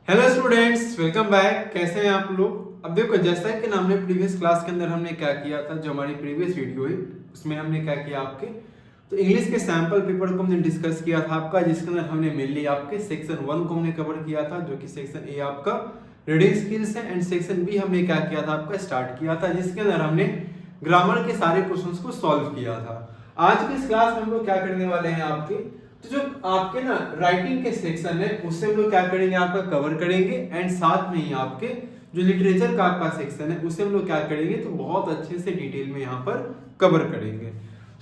Hello students, welcome back. कैसे हैं आप लोग। अब देखो, जैसा कि ना हमने प्रीवियस क्लास के अंदर हमने क्या किया था, जो हमारी प्रीवियस वीडियो है उसमें हमने क्या किया आपके, तो इंग्लिश के सैंपल पेपर को हमने डिस्कस किया था आपका, जिसके अंदर हमने मेनली आपके सेक्शन 1 को हमने कवर किया था, जो कि सेक्शन ए आपका रीडिंग स्किल्स है, एंड सेक्शन बी हमने क्या किया था आपका स्टार्ट किया था, जिसके अंदर हमने ग्रामर के सारे क्वेश्चंस को सॉल्व किया था। आज की इस क्लास में हम लोग क्या करने वाले हैं आपके, तो जो आपके ना राइटिंग के सेक्शन है उससे हम लोग क्या करेंगे, आपका कवर करेंगे, एंड साथ में ही आपके जो लिटरेचर का आपका सेक्शन है उससे हम लोग क्या करेंगे, तो बहुत अच्छे से डिटेल में यहाँ पर कवर करेंगे।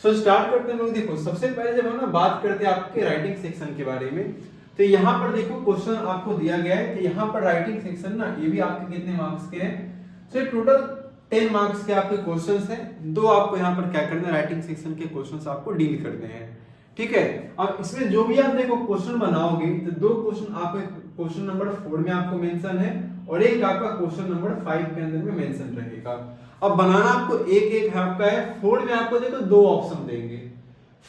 सो स्टार्ट करते हैं लोग। देखो, सबसे पहले जब हम ना बात करते हैं आपके राइटिंग सेक्शन के बारे में, तो यहाँ पर देखो क्वेश्चन आपको दिया गया है कि यहाँ पर राइटिंग सेक्शन ना, ये भी आपके कितने मार्क्स के हैं, सो टोटल 10 मार्क्स के आपके क्वेश्चंस हैं। दो आपको यहाँ पर क्या करना है, राइटिंग सेक्शन के क्वेश्चंस आपको डील करने हैं, ठीक है। अब इसमें जो भी आप देखो क्वेश्चन बनाओगे, तो दो क्वेश्चन आपको, क्वेश्चन नंबर 4 में आपको मेंशन है और एक आपका क्वेश्चन नंबर 5 के अंदर में मेंशन रहेगा। अब बनाना आपको एक एक है आपका है। 4 में आपको देखो दो ऑप्शन देंगे,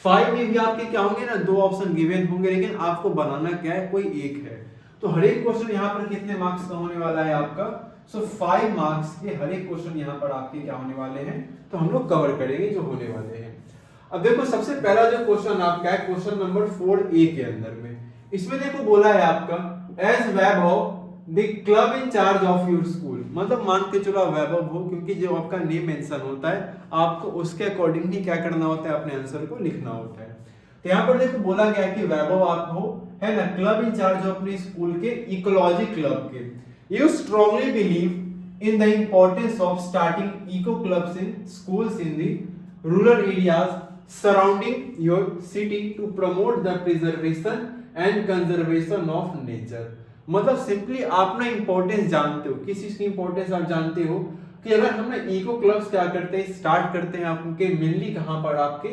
5 में भी आपके क्या होंगे ना, दो ऑप्शन गिवन होंगे, लेकिन आपको बनाना क्या है, कोई एक है। तो हर एक क्वेश्चन यहाँ पर कितने मार्क्स का होने वाला है आपका, सो 5 मार्क्स के हर एक क्वेश्चन यहाँ पर आपके क्या होने वाले हैं, तो हम लोग कवर करेंगे जो होने वाले हैं। अब देखो, सबसे पहला जो क्वेश्चन आपका है क्वेश्चन नंबर 4A के अंदर में, इसमें देखो बोला है आपका, as Vaibhav the club in charge of your school, मतलब मान के चलो वैभव हो, क्योंकि जो आपका नेम मेंशन होता है आपको उसके अकॉर्डिंगली क्या करना होता है, अपने आंसर को लिखना होता है। तो यहाँ पर देखो बोला गया कि वैभव आप हो, है ना, क्लब इन चार्ज ऑफ अपने स्कूल के इकोलॉजी क्लब के, you strongly believe in the importance of starting eco clubs in schools in the rural areas surrounding your city to promote the preservation and conservation of nature। मतलब simply आप ना importance जानते हो, किस चीज की importance आप जानते हो, कि अगर हम ना इको क्लब्स क्या करते हैं, स्टार्ट करते हैं आपके मेनली कहां पर, आपके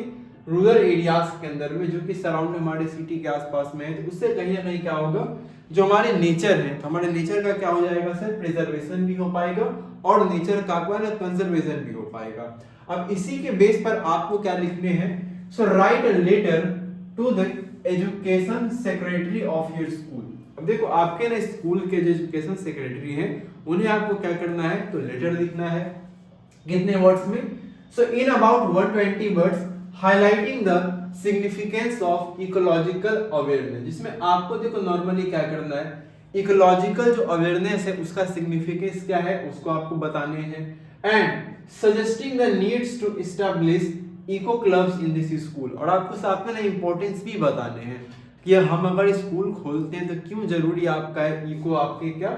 रूरल एरियाज के अंदर में, जो कि सराउंड हमारे सिटी के आसपास में है, तो उससे कहीं ना कहीं क्या होगा, जो हमारे नेचर है, तो हमारे नेचर का क्या हो जाएगा सर, प्रिजर्वेशन भी हो पाएगा, और नेचर का क्या है ना, कंजर्वेशन भी हो पाएगा। अब इसी के बेस पर आपको क्या लिखने हैं, so write a letter to the education secretary of your school. अब देखो, आपके ना स्कूल के जो एजुकेशन सेक्रेटरी हैं उन्हें आपको क्या करना है, तो लेटर लिखना है। कितने वर्ड्स में, so in about 120 words highlighting the significance of ecological awareness, जिसमें आपको देखो नॉर्मली क्या करना है, इकोलॉजिकल जो अवेयरनेस है उसका सिग्निफिकेंस क्या है उसको आपको बताने हैं, and suggesting the needs to establish eco clubs in this school, और आपको साथ में ना इंपॉर्टेंस भी बताने हैं कि हम अगर स्कूल खोलते हैं तो क्यों जरूरी आपका है इको, आपके क्या,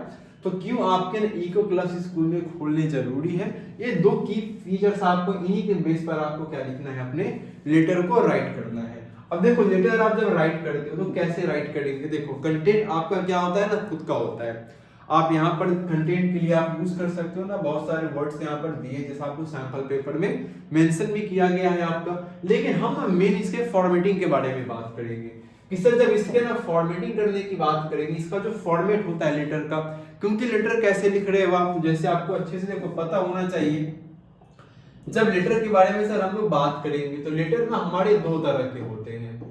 तो क्यों आपके ना इको क्लब्स स्कूल में खोलने जरूरी है। ये दो की फीचर्स आपको इन्हीं के बेस पर आपको क्या लिखना है, अपने लेटर को राइट करना है। अब देखो, लेटर आप जब राइट करते हो तो कैसे राइट करेंगे, देखो कंटेंट आपका क्या होता है ना, खुद का होता है। आप यहाँ पर कंटेंट के लिए आप यूज कर सकते हो ना, बहुत सारे वर्ड्स यहाँ पर दिए जैसा आपको सैंपल पेपर में मेंशन भी किया गया है आपका, लेकिन हम मेन इसके फॉर्मेटिंग के बारे में बात करेंगे कि सर जब इसके ना फॉर्मेटिंग करने की बात करेंगे, इसका जो फॉर्मेट होता है लेटर का, क्योंकि लेटर कैसे लिख रहे हो आप, जैसे आपको अच्छे से देखो पता होना चाहिए। जब लेटर के बारे में सर हम लोग बात करेंगे तो लेटर ना हमारे दो तरह के होते हैं,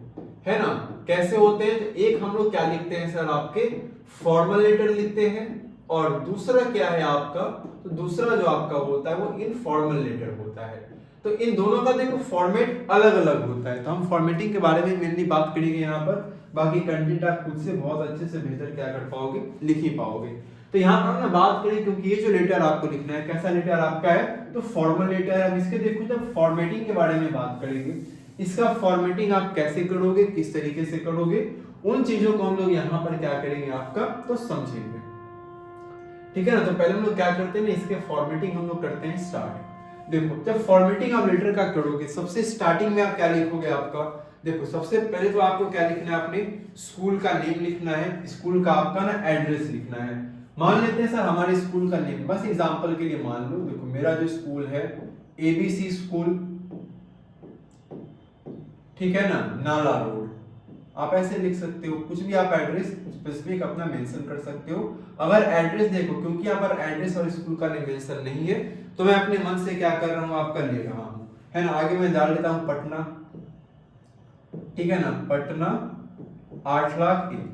है ना, कैसे होते हैं, तो एक हम लोग क्या लिखते हैं सर, आपके फॉर्मल लेटर लिखते हैं, और दूसरा क्या है आपका, तो दूसरा जो आपका होता है वो इनफॉर्मल लेटर होता है। तो इन दोनों का देखो फॉर्मेट अलग अलग होता है, तो हम फॉर्मेटिंग के बारे में मेनली बात करेंगे यहाँ पर, बाकी कंटेंट आप खुद से बहुत अच्छे से बेहतर क्या कर पाओगे, लिख ही पाओगे। तो यहाँ पर हम बात करें, क्योंकि ये जो लेटर आपको लिखना है कैसा लेटर आपका है, तो फॉर्मल लेटर है। अब इसके देखो जब फॉर्मेटिंग के बारे में बात करेंगे, इसका फॉर्मेटिंग आप कैसे करोगे, किस तरीके से करोगे, उन चीजों को हम लोग यहाँ पर क्या करेंगे आपका, तो समझेंगे, ठीक है ना। तो पहले हम लोग क्या करते हैं ना, इसके फॉर्मेटिंग हम लोग करते हैं स्टार्ट। देखो, जब फॉर्मेटिंग आप लेटर का करोगे, सबसे स्टार्टिंग में आप क्या लिखोगे आपका, देखो सबसे पहले तो आपको क्या लिखना है, अपने स्कूल का नेम लिखना है, स्कूल का आपका ना एड्रेस लिखना है। मान लेते हैं सर हमारे स्कूल का नेम, बस एग्जांपल के लिए मान लो, देखो मेरा जो स्कूल है एबीसी स्कूल, ठीक है ना, नाला रोड, आप ऐसे लिख सकते हो, कुछ भी आप एड्रेस स्पेसिफिक अपना मेंशन कर सकते हो। अगर एड्रेस देखो, क्योंकि यहाँ पर एड्रेस और स्कूल का मेंशन नहीं है, तो मैं अपने मन से क्या कर रहा हूँ, आपका ले रहा हूँ, है ना। आगे मैं डाल देता हूँ पटना, ठीक है ना, पटना 8,01,000,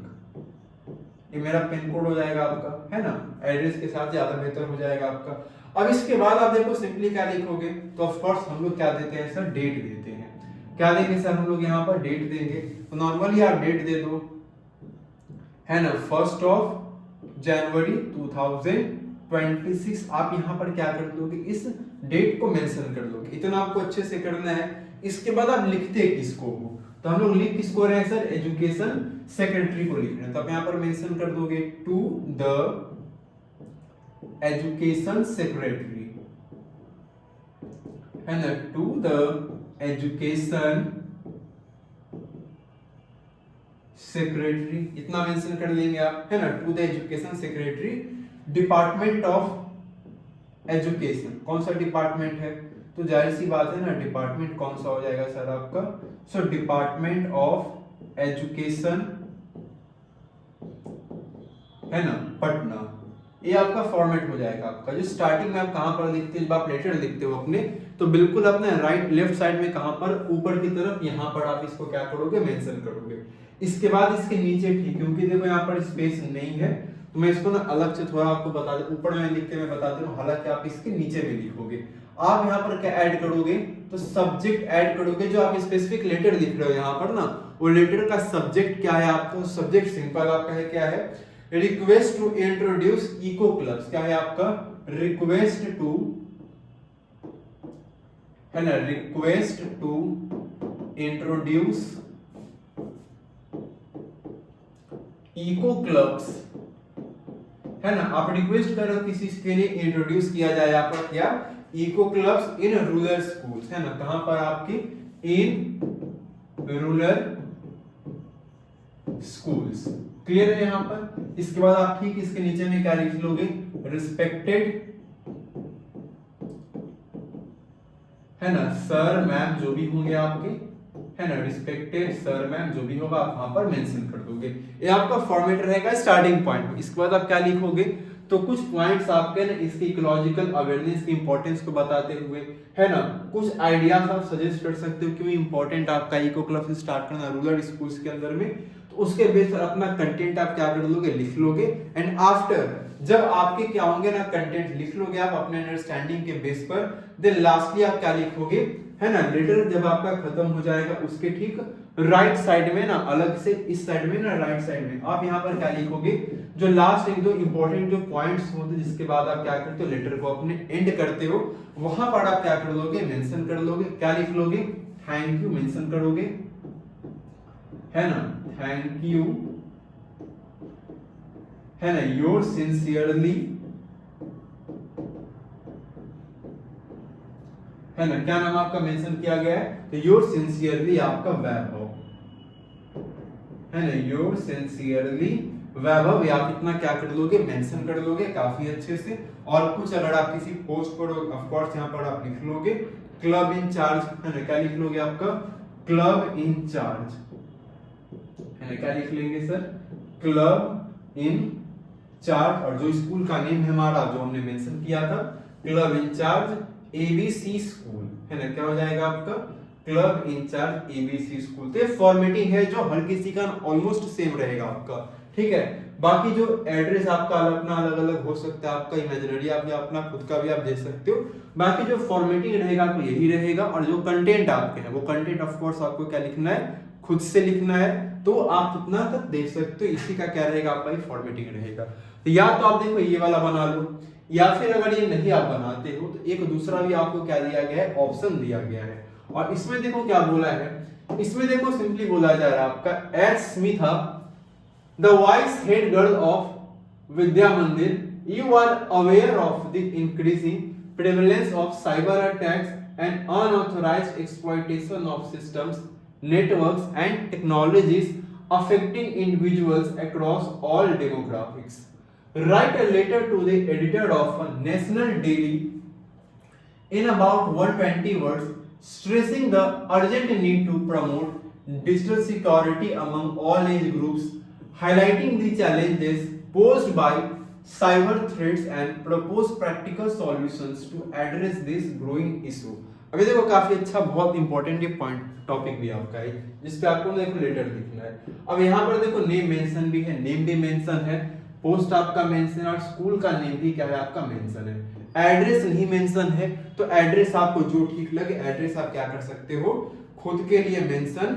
ये मेरा पिन कोड हो जाएगा आपका, है ना, एड्रेस के साथ ज्यादा बेहतर हो जाएगा आपका। अब इसके बाद आप देखो सिंपली क्या लिखोगे, तो ऑफ कोर्स हम लोग क्या देते हैं सर, डेट देते हैं। क्या देंगे सर हम लोग यहाँ पर, डेट देंगे। तो नॉर्मली आप डेट दे दो, है ना, 1 जनवरी 2026। आप यहाँ पर क्या कर दोगे, इस डेट को मेंशन कर दोगे। इतना आपको अच्छे से करना है। इसके बाद आप लिखते किसको हो, तो हम लोग लिख किसको रहे हैं सर, एजुकेशन सेक्रेटरी को लिख रहे हैं। तो आप यहाँ पर मेंशन कर दोगे टू द एजुकेशन सेक्रेटरी, है ना, टू द एजुकेशन सेक्रेटरी, इतना मेंशन कर लेंगे आप, है ना, to the education secretary, department of education. कौन सा डिपार्टमेंट है, तो जाहिर सी बात है ना, डिपार्टमेंट कौन सा हो जाएगा सर आपका, सो डिपार्टमेंट ऑफ एजुकेशन, है ना, पटना। ये आपका फॉर्मेट हो जाएगा आपका। जो स्टार्टिंग में आप कहां पर लिखते हो, जब आप लेटर लिखते हो अपने, तो बिल्कुल अपने राइट लेफ्ट साइड में कहां पर, ऊपर की तरफ, यहां पर आप इसको क्या करोगे, मेंशन करोगे। इसके बाद इसके नीचे ठीक, क्योंकि देखो यहाँ पर स्पेस नहीं है, तो मैं इसको ना अलग से थोड़ा आपको बता दूं, ऊपर में लिख के मैं बता दे रहा हूं, हालांकि आप इसके नीचे में लिखोगे। आप यहाँ पर क्या ऐड करोगे, तो सब्जेक्ट ऐड करोगे। जो आप स्पेसिफिक लेटर लिख रहे हो यहाँ पर ना, वो लेटर का सब्जेक्ट क्या है आपका, सब्जेक्ट सिंपल आपका है, क्या है, request to introduce eco clubs. क्या है आपका, रिक्वेस्ट टू, है ना, request to introduce eco clubs, है ना। आप रिक्वेस्ट कर रहे हो किसी के लिए इंट्रोड्यूस किया जाए आपका क्या, eco clubs in rural schools, है ना, कहां पर आपके, इन रूरल स्कूल्स। क्लियर है यहाँ पर। इसके बाद आप ठीक इसके नीचे में क्या लिख लोगे, रिस्पेक्टेड, है ना, सर मैम जो भी होंगे आपके, है ना, रिस्पेक्टेड सर मैम जो भी होगा आप वहां पर मेंशन कर दोगे। ये आपका फॉर्मेट रहेगा स्टार्टिंग पॉइंट में। इसके बाद आप क्या लिखोगे, तो कुछ पॉइंट्स आपके ना इसकी इकोलॉजिकल अवेयरनेस की इंपॉर्टेंस को बताते हुए, है ना, कुछ आइडियाज आप सजेस्ट कर सकते हो क्यों इंपॉर्टेंट आपका इको क्लब से स्टार्ट करना रूरल स्कूल्स के अंदर में। तो उसके बेस पर अपना कंटेंट आप क्या कर लोगे, लिख लोगे। एंड आफ्टर जब आपके क्या होंगे ना, कंटेंट लिख लोगे आप अपने अंडरस्टैंडिंग के बेस पर, देन लास्टली आप क्या लिखोगे, है ना, लेटर जब आपका खत्म हो जाएगा उसके ठीक राइट साइड में ना, अलग से इस साइड में ना, राइट साइड में आप यहाँ पर क्या लिखोगे, जो लास्ट एक दो इंपॉर्टेंट जो पॉइंट्स होते हैं, जिसके बाद आप क्या करते हो, लेटर को अपने एंड करते हो, वहां पर आप क्या कर लोगे, मेंशन कर लोगे। क्या लिख लोगे, थैंक यू मेंशन करोगे, है ना, थैंक यू, है ना, योर सिंसियरली, है ना, क्या नाम आपका मेंशन किया गया है, तो योर सिंसियरली आपका वैभव, है ना, योर सिंसियरली वैभव। या आप इतना क्या कर लोगे, मेंशन कर लोगे काफी अच्छे से। और कुछ अगर आप किसी पोस्ट पर, ऑफ कोर्स यहाँ पर आप लिख लोगे क्लब इन चार्ज, है ना, क्या लिख लोगे आपका, क्लब इन चार्ज, है ना, क्या लिख लेंगे सर, क्लब इन चार्ज। और जो स्कूल का नेम है हमारा, जो हमने मेंशन किया था, club in charge ABC school, है ना, क्या हो जाएगा आपका, क्लब इंचार्ज एबीसी स्कूल। तो फॉर्मेटिंग है जो हर किसी का ऑलमोस्ट सेम रहेगा आपका, ठीक है। बाकी जो एड्रेस आपका अपना अलग अलग हो सकता है, आपका इमेजिनरी आप या अपना खुद का भी आप दे सकते हो। बाकी जो फॉर्मेटिंग रहेगा तो यही रहेगा। और जो कंटेंट आपके है वो कंटेंट ऑफ कोर्स आपको क्या लिखना है, खुद से लिखना है। तो आप कितना तक दे सकते हो, इसी का क्या रहेगा, आपका फॉर्मेटिंग रहेगा। तो या तो आप देखो ये वाला बना लो, या फिर अगर ये नहीं आप बनाते हो तो एक दूसरा भी आपको क्या दिया गया है, ऑप्शन दिया गया है। और इसमें देखो क्या बोला है, इसमें देखो सिंपली बोला जा रहा है आपका, as Smitha the vice head girl of Vidya Mandir, you are aware of the increasing prevalence of cyber attacks and unauthorized exploitation of systems, networks and technologies affecting individuals across all demographics. Write a letter to the editor of a national daily in about 120 words, stressing the urgent need to promote digital security among all age groups, highlighting the challenges posed by cyber threats and propose practical solutions to address this growing issue. अभी देखो काफी अच्छा बहुत important ये point topic भी आपका है जिसपे आपको देखो लेटर लिखना है। अब यहाँ पर देखो नेम मेंशन भी है, नेम भी मेंशन है, पोस्ट आपका मेंशन और स्कूल का नेम भी क्या है आपका मेंशन है। एड्रेस नहीं मेंशन है तो एड्रेस आपको जो ठीक लगे एड्रेस आप क्या कर सकते हो खुद के लिए मेंशन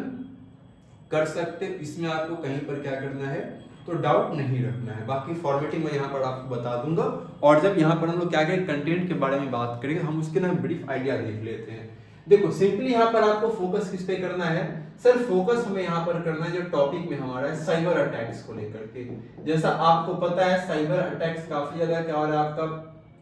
कर सकते। इसमें आपको कहीं पर क्या करना है तो डाउट नहीं रखना है। बाकी फॉर्मेटिंग मैं यहाँ पर आपको बता दूंगा और जब यहाँ पर हम लोग क्या करें कंटेंट के बारे में बात करेंगे हम उसके ना ब्रीफ आइडिया देख लेते हैं। देखो सिंपली यहाँ पर आपको फोकस किस पे करना है सर, फोकस हमें यहाँ पर करना है जो टॉपिक में हमारा है साइबर अटैक्स को लेकर के। जैसा आपको पता है साइबर अटैक्स काफी ज्यादा क्या हो रहा है आपका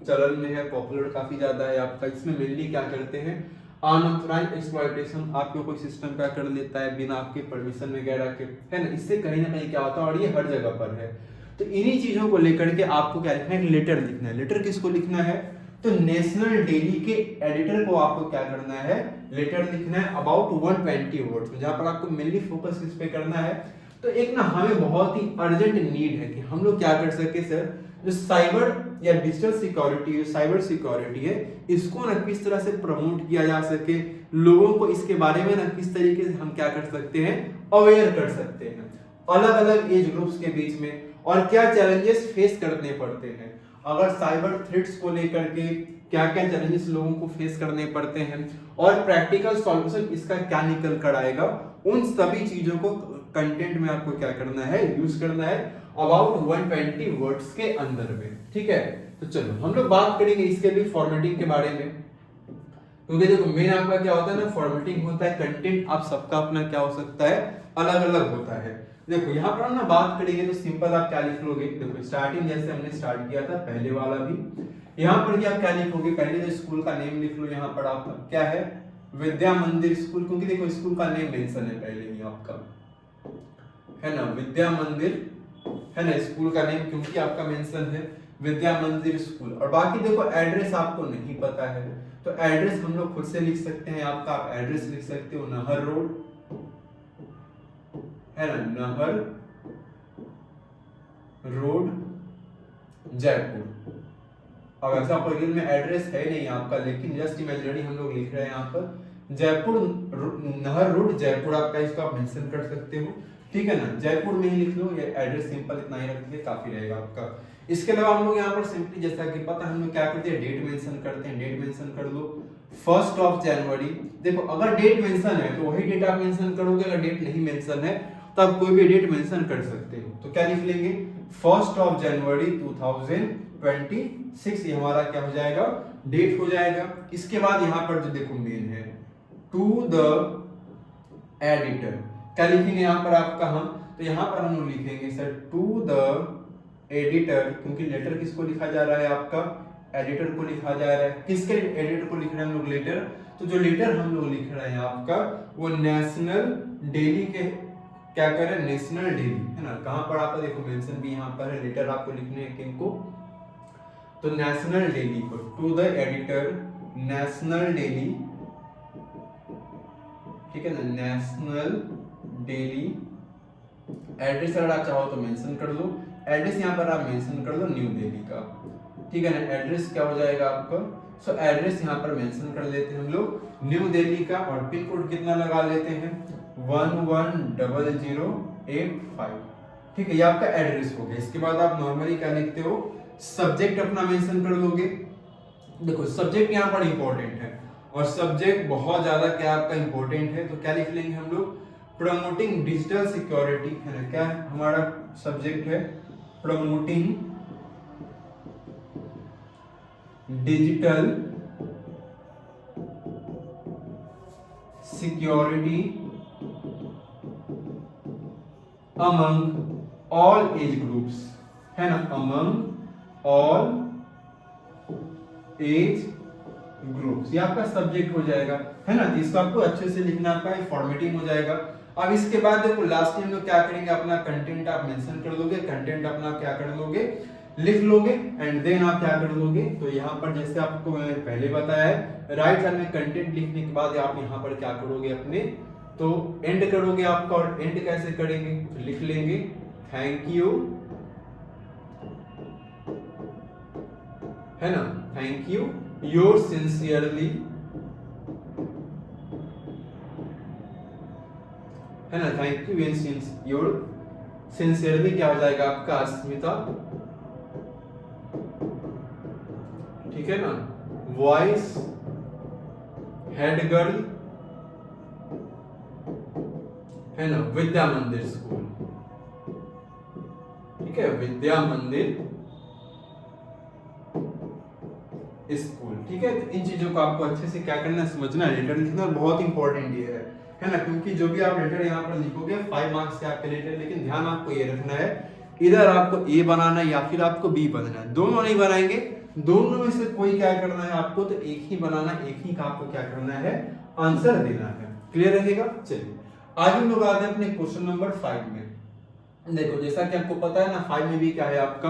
चलन में है, पॉपुलर काफी ज्यादा है आपका। इसमें मेनली क्या करते हैं अनऑथराइज्ड एक्सप्लॉयटेशन, आपको कोई सिस्टम क्या कर लेता है बिना आपके परमिशन वगैरह के, है ना। इससे कहीं ना कहीं क्या होता है और ये हर जगह पर है। तो इन्हीं चीजों को लेकर के आपको क्या लिखना है, लेटर लिखना है। लेटर किसको लिखना है तो नेशनल डेली के एडिटर को आपको क्या करना है लेटर लिखना है अबाउट 120 वर्ड्स में, जहां पर आपको मेनली फोकस किस पे करना है। तो एक ना हमें बहुत ही अर्जेंट नीड है कि हम लोग क्या कर सके सर, जो साइबर या डिजिटल सिक्योरिटी है, साइबर सिक्योरिटी है, इसको ना किस तरह से प्रमोट किया जा सके, लोगों को इसके बारे में ना किस तरीके से हम क्या कर सकते हैं अवेयर कर सकते हैं अलग अलग एज ग्रुप्स के बीच में, और क्या चैलेंजेस फेस करने पड़ते हैं अगर साइबर थ्रेट्स को लेकर के क्या क्या चैलेंजेस लोगों को फेस करने पड़ते हैं और प्रैक्टिकल सॉल्यूशन इसका क्या निकल कर आएगा। उन सभी चीजों को कंटेंट में आपको क्या करना है यूज करना है अबाउट 120 वर्ड्स के अंदर में, ठीक है। तो चलो हम लोग बात करेंगे इसके भी फॉर्मेटिंग के बारे में, क्योंकि देखो मेन आपका क्या होता है ना फॉर्मेटिंग होता है, कंटेंट आप सबका अपना क्या हो सकता है अलग अलग होता है। देखो यहाँ पर हम ना बात करेंगे तो सिंपल आप क्या लिख लोगे, देखो स्टार्टिंग जैसे हमने स्टार्ट किया था पहले वाला भी, यहाँ पर भी आप क्या लिखोगे पहले तो स्कूल का नेम लिख लो। यहाँ पर आपका क्या है विद्या मंदिर स्कूल, क्योंकि देखो स्कूल का नेम मेंशन है पहले ही आपका, है ना, विद्या मंदिर, है ना, स्कूल का नेम क्योंकि आपका मेंशन है विद्या मंदिर स्कूल। और बाकी देखो एड्रेस आपको नहीं पता है तो एड्रेस हम लोग खुद से लिख सकते हैं आपका, आप एड्रेस लिख सकते हो नहर रोड, है ना, नहर रोड जयपुर। अब ऐसा परियल में एड्रेस है नहीं आपका, लेकिन जस्ट इमेजिनरी हम लोग लिख रहे हैं यहाँ पर जयपुर नहर रोड जयपुर, आपका इसको आप मेंशन कर सकते हो, ठीक है ना। जयपुर में ही लिख लो, ये एड्रेस सिंपल इतना ही रख दीजिए काफी रहेगा आपका। इसके अलावा हम लोग यहाँ पर सिंपली जैसा कि पता है हम लोग क्या करते हैं डेट मेंशन करते हैं, डेट मेंशन कर लो 1 जनवरी। देखो अगर डेट मेंशन है तो वही डेट आप मेंशन करोगे, अगर डेट नहीं मेंशन है तो आप कोई भी डेट मेंशन कर सकते हो। तो क्या लिख लेंगे 1 जनवरी 2026, ये हमारा क्या हो जाएगा डेट हो जाएगा। इसके बाद यहाँ पर जो देखो मेन है टू द एडिटर, क्या लिखेंगे यहाँ पर आपका हम, तो यहाँ पर हम लोग लिखेंगे सर टू द एडिटर, क्योंकि लेटर किसको लिखा जा रहा है आपका एडिटर को लिखा जा रहा है। किसके एडिटर को लिख रहे हैं हम लोग लेटर, तो जो लेटर हम लोग लिख रहे हैं आपका वो नेशनल डेली के क्या कर रहे हैं नेशनल डेली, है ना। कहां पर आपका देखो मेंशन भी यहाँ पर है, लेटर आपको लिखने हैं किनको तो नेशनल डेली को, to the editor national daily, ठीक है ना, नेशनल डेली। एड्रेस अगर आप चाहो तो मेंशन कर लो, एड्रेस यहाँ पर आप मेंशन कर लो न्यू दिल्ली का, ठीक है ना। एड्रेस क्या हो जाएगा आपका, सो एड्रेस यहाँ पर मेंशन कर लेते हैं हम लोग न्यू दिल्ली का, और पिन कोड कितना लगा लेते हैं 110085, ठीक है, ये आपका एड्रेस हो गया। इसके बाद आप नॉर्मली क्या लिखते हो सब्जेक्ट अपना मेंशन कर लोगे। देखो सब्जेक्ट यहाँ पर इंपॉर्टेंट है और सब्जेक्ट बहुत ज्यादा क्या आपका इंपॉर्टेंट है, तो क्या लिख लेंगे हम लोग प्रमोटिंग डिजिटल सिक्योरिटी, है ना। क्या हमारा सब्जेक्ट है promoting digital security among all age groups, है ना, अमंग ऑल एज ग्रुप्स, ये आपका सब्जेक्ट हो जाएगा, है ना। तो इसको आपको अच्छे से लिखना, आपका फॉर्मेटिंग हो जाएगा। अब इसके बाद देखो लास्ट में हम लोग क्या करेंगे अपना कंटेंट आप मेंशन कर लोगे, कंटेंट अपना क्या कर लोगे लिख लोगे, एंड देन आप क्या कर लोगे तो यहाँ पर जैसे आपको मैंने पहले बताया है राइट हैंड में कंटेंट लिखने के बाद आप यहाँ पर क्या करोगे अपने तो एंड करोगे आपका, और एंड कैसे करेंगे तो लिख लेंगे थैंक यू, है ना, थैंक यू योर सिंसियरली है ना, thank you and your sincerely क्या हो जाएगा आपका अस्मिता, ठीक है ना, वॉइस हेड गर्ल, है ना, विद्या मंदिर स्कूल, ठीक है, विद्या मंदिर स्कूल, ठीक है। तो इन चीजों को आपको अच्छे से क्या करना है, समझना है, लेटर लिखना बहुत इंपॉर्टेंट ये है ना, क्योंकि जो भी आप लेटर यहाँ पर लिखोगे 5 मार्क्स के आपके लेटर, लेकिन ध्यान आपको ये रखना है इधर आपको ए बनाना है या फिर आपको बी बनाना है, दोनों नहीं बनाएंगे, दोनों में से कोई क्या करना है आपको, तो एक ही बनाना, एक ही का आपको क्या करना है, आंसर देना है। क्लियर रहेगा। चलिए आगे हम लोग आते हैं अपने क्वेश्चन नंबर 5 में। देखो जैसा कि आपको पता है ना 5 में भी क्या है आपका,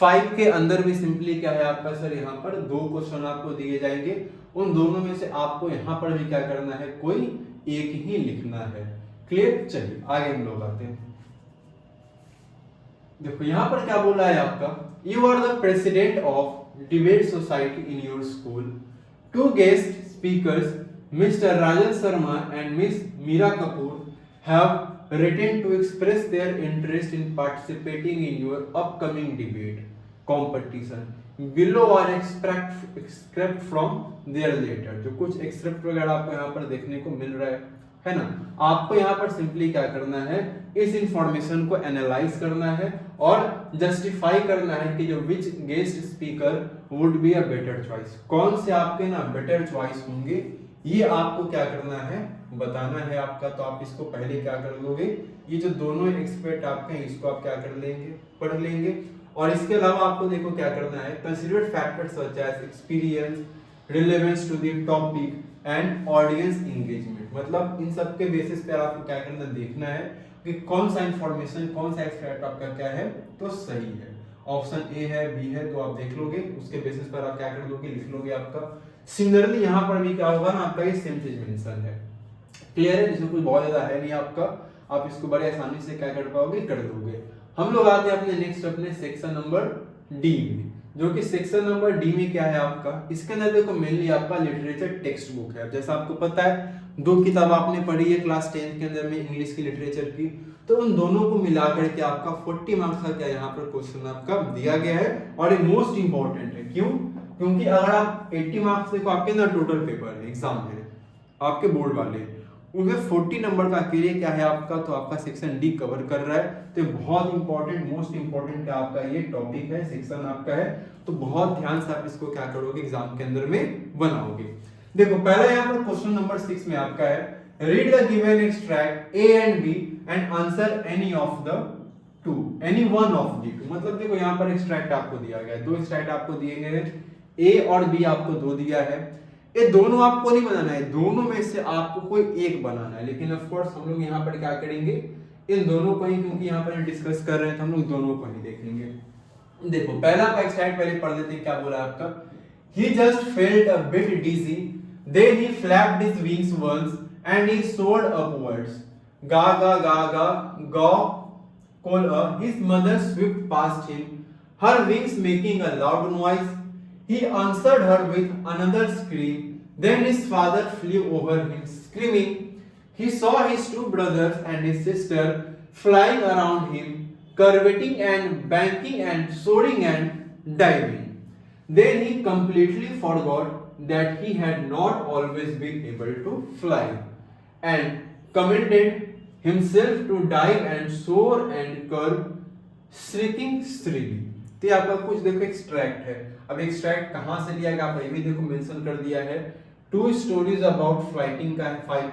5 के अंदर भी सिंपली क्या है आपका सर, यहाँ पर 2 क्वेश्चन आपको दिए जाएंगे, उन दोनों में से आपको यहाँ पर भी क्या करना है, कोई एक ही लिखना है। क्लियर। चलिए आगे हम लोग आते हैं। देखो यहाँ पर क्या बोला है आपका, you are the president of debate society in your school, 2 guest speakers mister Rajan Sharma and miss Meera Kapoor have written to express their interest in participating in your upcoming debate competition. Below are extract from their letter. जो कुछ extract वगैरह आपको यहाँ पर देखने को मिल रहा है ना, आपको यहाँ पर सिंपली क्या करना है, इस इंफॉर्मेशन को एनालाइज करना है और जस्टिफाई करना है कि जो which guest speaker would be a better choice, कौन से आपके ना बेटर चॉइस होंगे, ये आपको क्या करना है, बताना है आपका। तो आप इसको पहले क्या कर लोगे, ये जो दोनों एक्सपर्ट आपके हैं इसको आप क्या कर लेंगे, पढ़ लेंगे। और इसके अलावा आपको देखो क्या करना है, consider factors such as experience, relevance to the topic and audience engagement, मतलब इन सब के बेसिस पे आपको क्या करना, देखना है कि कौन सा इंफॉर्मेशन, कौन सा एक्सपर्ट आपका क्या है तो सही है। ऑप्शन ए है, बी है, तो आप देख लोगे, उसके बेसिस पर आप क्या कर लोगे, लिख लोगे आपका। सिमिलरली यहाँ पर भी क्या होगा ना, आपका ये सेम चीज मेंशन है। क्लियर है, इसमें कुछ बहुत ज्यादा है नहीं आपका, आप इसको बड़े आसानी से क्या कर पाओगे, कर दोगे। हम लोग आते हैं अपने नेक्स्ट अपने सेक्शन नंबर डी में, जो कि सेक्शन नंबर डी में क्या है आपका, इसके अंदर देखो मेनली आपका लिटरेचर टेक्स्ट बुक है। जैसा आपको पता है 2 किताब आपने पढ़ी है क्लास 10 के अंदर में इंग्लिश की लिटरेचर की, तो उन दोनों को मिलाकर के आपका 40 मार्क्स का क्या यहाँ पर क्वेश्चन आपका दिया गया है और ये मोस्ट इंपॉर्टेंट है। क्यों? क्योंकि अगर आप 80 मार्क्स देखो आपके अंदर टोटल पेपर है, एग्जाम है आपके बोर्ड वाले, उनमें 40 नंबर का अकेले क्या है आपका, तो आपका सेक्शन डी कवर कर रहा है। तो बहुत इंपॉर्टेंट, मोस्ट इंपॉर्टेंट क्या आपका ये टॉपिक है, सेक्शन आपका है, तो बहुत ध्यान से आप इसको क्या करोगे, एग्जाम के अंदर में बनाओगे। देखो पहला यहाँ पर क्वेश्चन नंबर 6 में आपका है, read the given extract A and B and answer any of the two, any one of the two. मतलब देखो यहाँ पर एक्सट्रैक्ट आपको दिया गया है, 2 एक्सट्रैक्ट आपको दिए गए हैं, ए और बी आपको 2 दिया है, ये दोनों आपको नहीं बनाना है, दोनों में से आपको कोई एक बनाना है। लेकिन ऑफ कोर्स हम लोग यहाँ पर क्या करेंगे, इन दोनों को ही, क्योंकि यहाँ पर डिस्कस कर रहे हैं तो हम लोग दोनों को ही देखेंगे। देखो पहला का एक्सट्रैक्ट पहले पढ़ लेते हैं, क्या बोला आपका, he just felt a bit dizzy, then he flapped his wings once and he soared upwards. Ga ga ga ga gaw cola. His mother swept past him, her wings making a loud noise. He answered her with another scream. Then his father flew over him, screaming. He saw his 2 brothers and his sister flying around him, curveting and banking and soaring and diving. Then he completely forgot that he had not always been able to fly, and commended himself to dive and soar and curve, shrieking shrilly. तो ये आपका कुछ देखो extract है। अब extract कहाँ से लिया गया, आपका ये भी देखो मेंशन कर दिया है, 2 स्टोरीज अबाउट फ्लाइटिंग का है,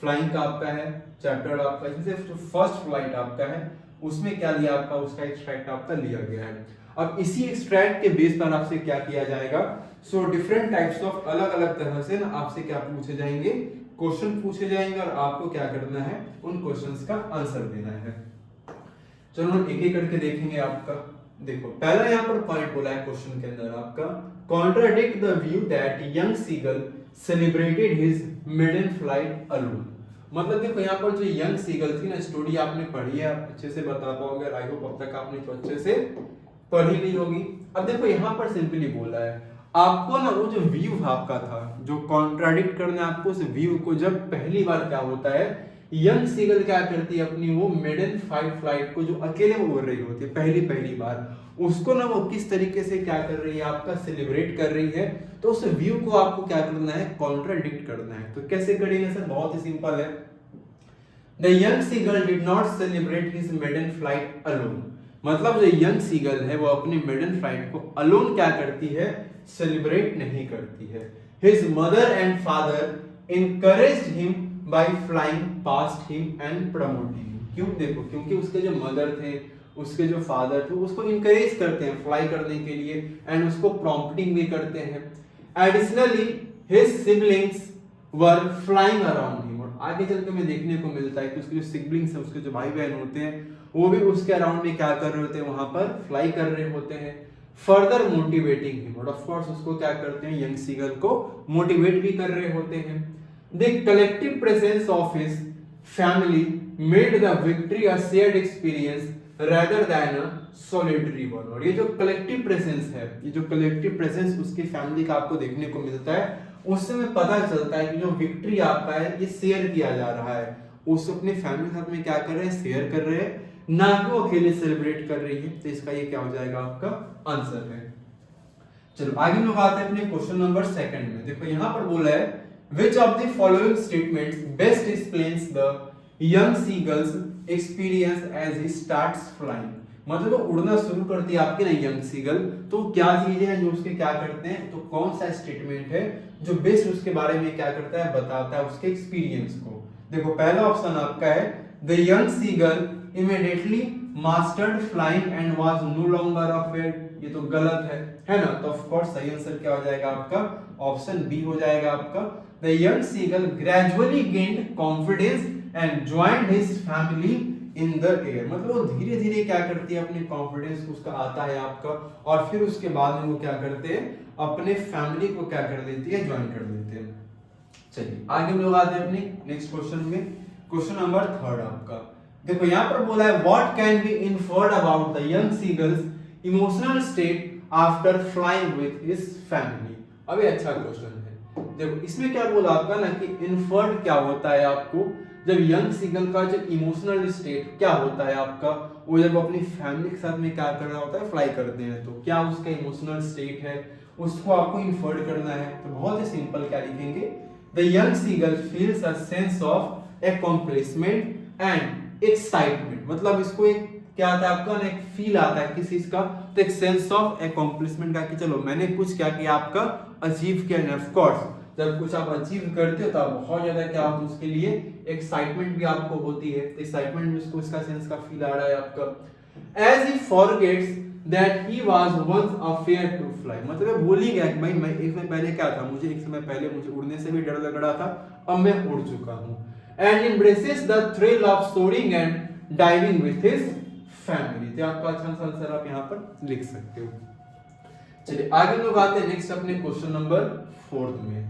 फ्लाइंग का आपका है चैप्टर आपका, इसमें फर्स्ट फ्लाइट आपका है, उसमें क्या लिया आपका, उसका एक्सट्रैक्ट आपका लिया गया है। अब इसी एक्सट्रैक्ट के बेस पर आपसे क्या किया जाएगा, सो डिफरेंट टाइप्स ऑफ, अलग अलग तरह से ना आपसे क्या पूछे जाएंगे, क्वेश्चन पूछे जाएंगे और आपको क्या करना है, उन क्वेश्चंस का आंसर देना है। चलो हम एक एक करके देखेंगे आपका। देखो पहला यहाँ पर पॉइंट बोला है क्वेश्चन के अंदर आपका, contradict the view that young seagull celebrated his maiden flight alone. मतलब देखो यहाँ पर जो यंग सीगल थी ना, स्टोरी आपने पढ़ी है, आप अच्छे से बता पाओगे, आई होप अब तक आपने तो अच्छे से पढ़ी नहीं होगी। अब देखो यहाँ पर सिंपली बोला है आपको ना, वो जो व्यू आपका था, जो कॉन्ट्राडिक्ट करना है आपको उस व्यू को, जब पहली बार क्या होता है यंग सीगल क्या करती है, अपनी वो मेडन फ्लाइट को जो अकेले वो उड़ रही होती है पहली पहली बार, उसको ना वो किस तरीके से क्या कर रही है, आपका सेलिब्रेट कर रही है। तो उस व्यू को आपको क्या करना है, कॉन्ट्राडिक्ट करना है। तो कैसे करेंगे सर, बहुत ही सिंपल है। The young seagull did not celebrate his maiden flight alone। मतलब जो यंग सीगल है वो अपनी मेडन फ्लाइट को अलोन क्या करती है, सेलिब्रेट नहीं करती है। His mother and father encouraged him by flying past him and promoting him। क्यों, देखो क्योंकि उसके जो मदर थे, उसके जो फादर थे, उसको इंकरेज करते हैं फ्लाई करने के लिए एंड उसको प्रॉम्प्टिंग भी करते हैं। एडिशनली हिज सिबलिंग्स वर फ्लाइंग अराउंड हिम। और आगे चल के हमें देखने को मिलता है कि उसके जो सिबलिंग्स हैं, उसके जो भाई बहन होते हैं, वो भी उसके अराउंड में क्या कर रहे होते हैं, वहां पर फ्लाई कर रहे होते हैं। फर्दर मोटिवेटिंग हिम, और ऑफ कोर्स उसको क्या करते हैं, यंग सीगल को मोटिवेट भी कर रहे होते हैं। The collective presence of his family made the victory a shared experience rather than a solitary one। और ये जो कलेक्टिव प्रेजेंस है, ये जो कलेक्टिव प्रेजेंस उसकी फैमिली का आपको देखने को मिलता है, उससे हमें पता चलता है कि जो विक्ट्री आपका है ये शेयर किया जा रहा है, उस अपने फैमिली के साथ में क्या कर रहे हैं, शेयर कर रहे हैं, ना कि वो अकेले सेलिब्रेट कर रही है। तो इसका ये क्या हो जाएगा, आपका आंसर है। चलो आगे लोग आते हैं अपने क्वेश्चन नंबर 2 में। देखो यहाँ पर बोला है which of the following statements best explains the young seagull's experience as he starts flying। मतलब वो उड़ना शुरू करती है आपकी ना यंग सीगल, तो क्या चीजें हैं जो उसके क्या करते हैं, तो कौन सा स्टेटमेंट है जो बेस्ट उसके बारे में क्या करता है, बताता है उसके एक्सपीरियंस को। देखो पहला ऑप्शन आपका है the young seagull immediately mastered flying and was no longer afraid. ये तो गलत है ना। तो ऑफ कोर्स सही आंसर क्या हो जाएगा आपका, ऑप्शन बी हो जाएगा आपका। The young seagull gradually gained confidence and joined his family in the air. मतलब वो धीरे धीरे क्या करती है, अपने कॉन्फिडेंस उसका आता है आपका, और फिर उसके बाद में वो क्या करते हैं, अपने फैमिली को क्या कर देती है, ज्वाइन कर देते हैं। चलिए आगे हम लोग आते हैं अपने नेक्स्ट क्वेश्चन में। क्वेश्चन नंबर 3 आपका देखो यहाँ पर बोला है what can be inferred about the young seagulls emotional state after flying with his family. अभी अच्छा क्वेश्चन है। देखो इसमें क्या बोला आपका ना कि इन्फर्ड क्या होता है, आपको जब यंग सीगल का जो इमोशनल स्टेट क्या होता है आपका, वो जब अपनी फैमिली के साथ में क्या कर रहा होता है, फ्लाई करते हैं, तो क्या उसका इमोशनल स्टेट है, उसको आपको इन्फर्ड करना है। तो बहुत ही सिंपल क्या लिखेंगे, the young seagull feels a sense of accomplishment and excitement. मतलब इसको एक क्या आता है आपका ना, एक फील आता है किसी चीज का, तो एक सेंस ऑफ अकॉम्प्लिशमेंट का कि चलो मैंने कुछ क्या किया, आपका अचीव किया। ऑफ कोर्स जब कुछ आप अचीव करते हो तो आप बहुत ज्यादा क्या आप उसके लिए एक्साइटमेंट भी आपको होती है। एक्साइटमेंट में उसको इसका सेंस का फील आ रहा है आपका। As he forgets that he was once afraid to fly. मतलब भूल ही गया कि भाई मैं एक समय पहले क्या था, मुझे एक समय पहले मुझे उड़ने से भी डर लग रहा था, अब मैं उड़ चुका हूं। And embraces the thrill of soaring and diving with his family. तो आपका अच्छा आंसर आप यहां पर लिख सकते हो। चलिए आगे लोग आते हैं नेक्स्ट अपने क्वेश्चन नंबर 4 में।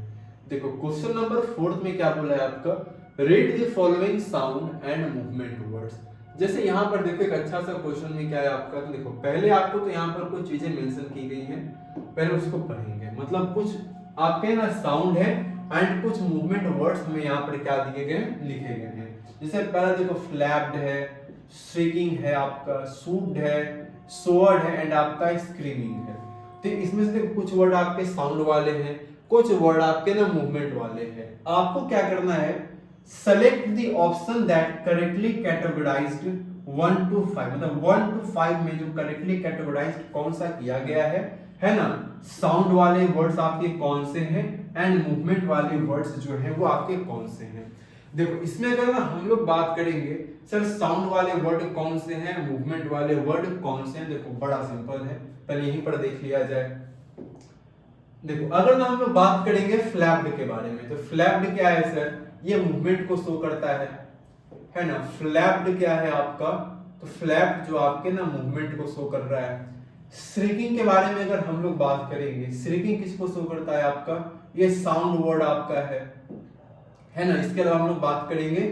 देखो क्वेश्चन नंबर 4 में क्या बोला है आपका, read the following sound and movement words. जैसे यहाँ पर देखो एक अच्छा सा क्वेश्चन में क्या है आपका, तो देखो पहले आपको तो यहाँ पर कुछ चीजें मेंशन की गई हैं, पहले उसको पढ़ेंगे। मतलब कुछ आपके ना साउंड है एंड कुछ मूवमेंट वर्ड्स हमें यहाँ पर क्या दिए गए, लिखे गए हैं। जैसे पहला देखो फ्लैप्ड है, श्रीकिंग है, आपका सूप्ड है, सोअर्ड है एंड आपका स्क्रीमिंग है। तो इसमें से देखो कुछ वर्ड आपके साउंड वाले हैं, कुछ वर्ड आपके ना मूवमेंट वाले हैं। आपको क्या करना है, select the option that correctly categorised 1 to 5। मतलब 1 to 5 में जो करेक्टली कैटेगराइज्ड कौन सा किया गया है ना। साउंड वाले वर्ड्स आपके कौन से हैं एंड मूवमेंट वाले वर्ड्स जो हैं वो आपके कौन से हैं। देखो इसमें अगर ना हम लोग बात करेंगे सर साउंड वाले वर्ड कौन से हैं, मूवमेंट वाले वर्ड कौन से हैं, देखो बड़ा सिंपल है, पहले यहीं पर देख लिया जाए। देखो अगर ना हम लोग बात करेंगे फ्लैप्ड के बारे में, तो फ्लैप्ड क्या है सर, ये मूवमेंट को शो करता है ना। फ्लैप्ड क्या है आपका, तो फ्लैप्ड जो आपके ना मूवमेंट को शो कर रहा है। श्रिकिंग के बारे में अगर हम लोग बात करेंगे, श्रिकिंग किसको शो करता है आपका, ये साउंड वर्ड आपका है ना। इसके अलावा हम लोग बात करेंगे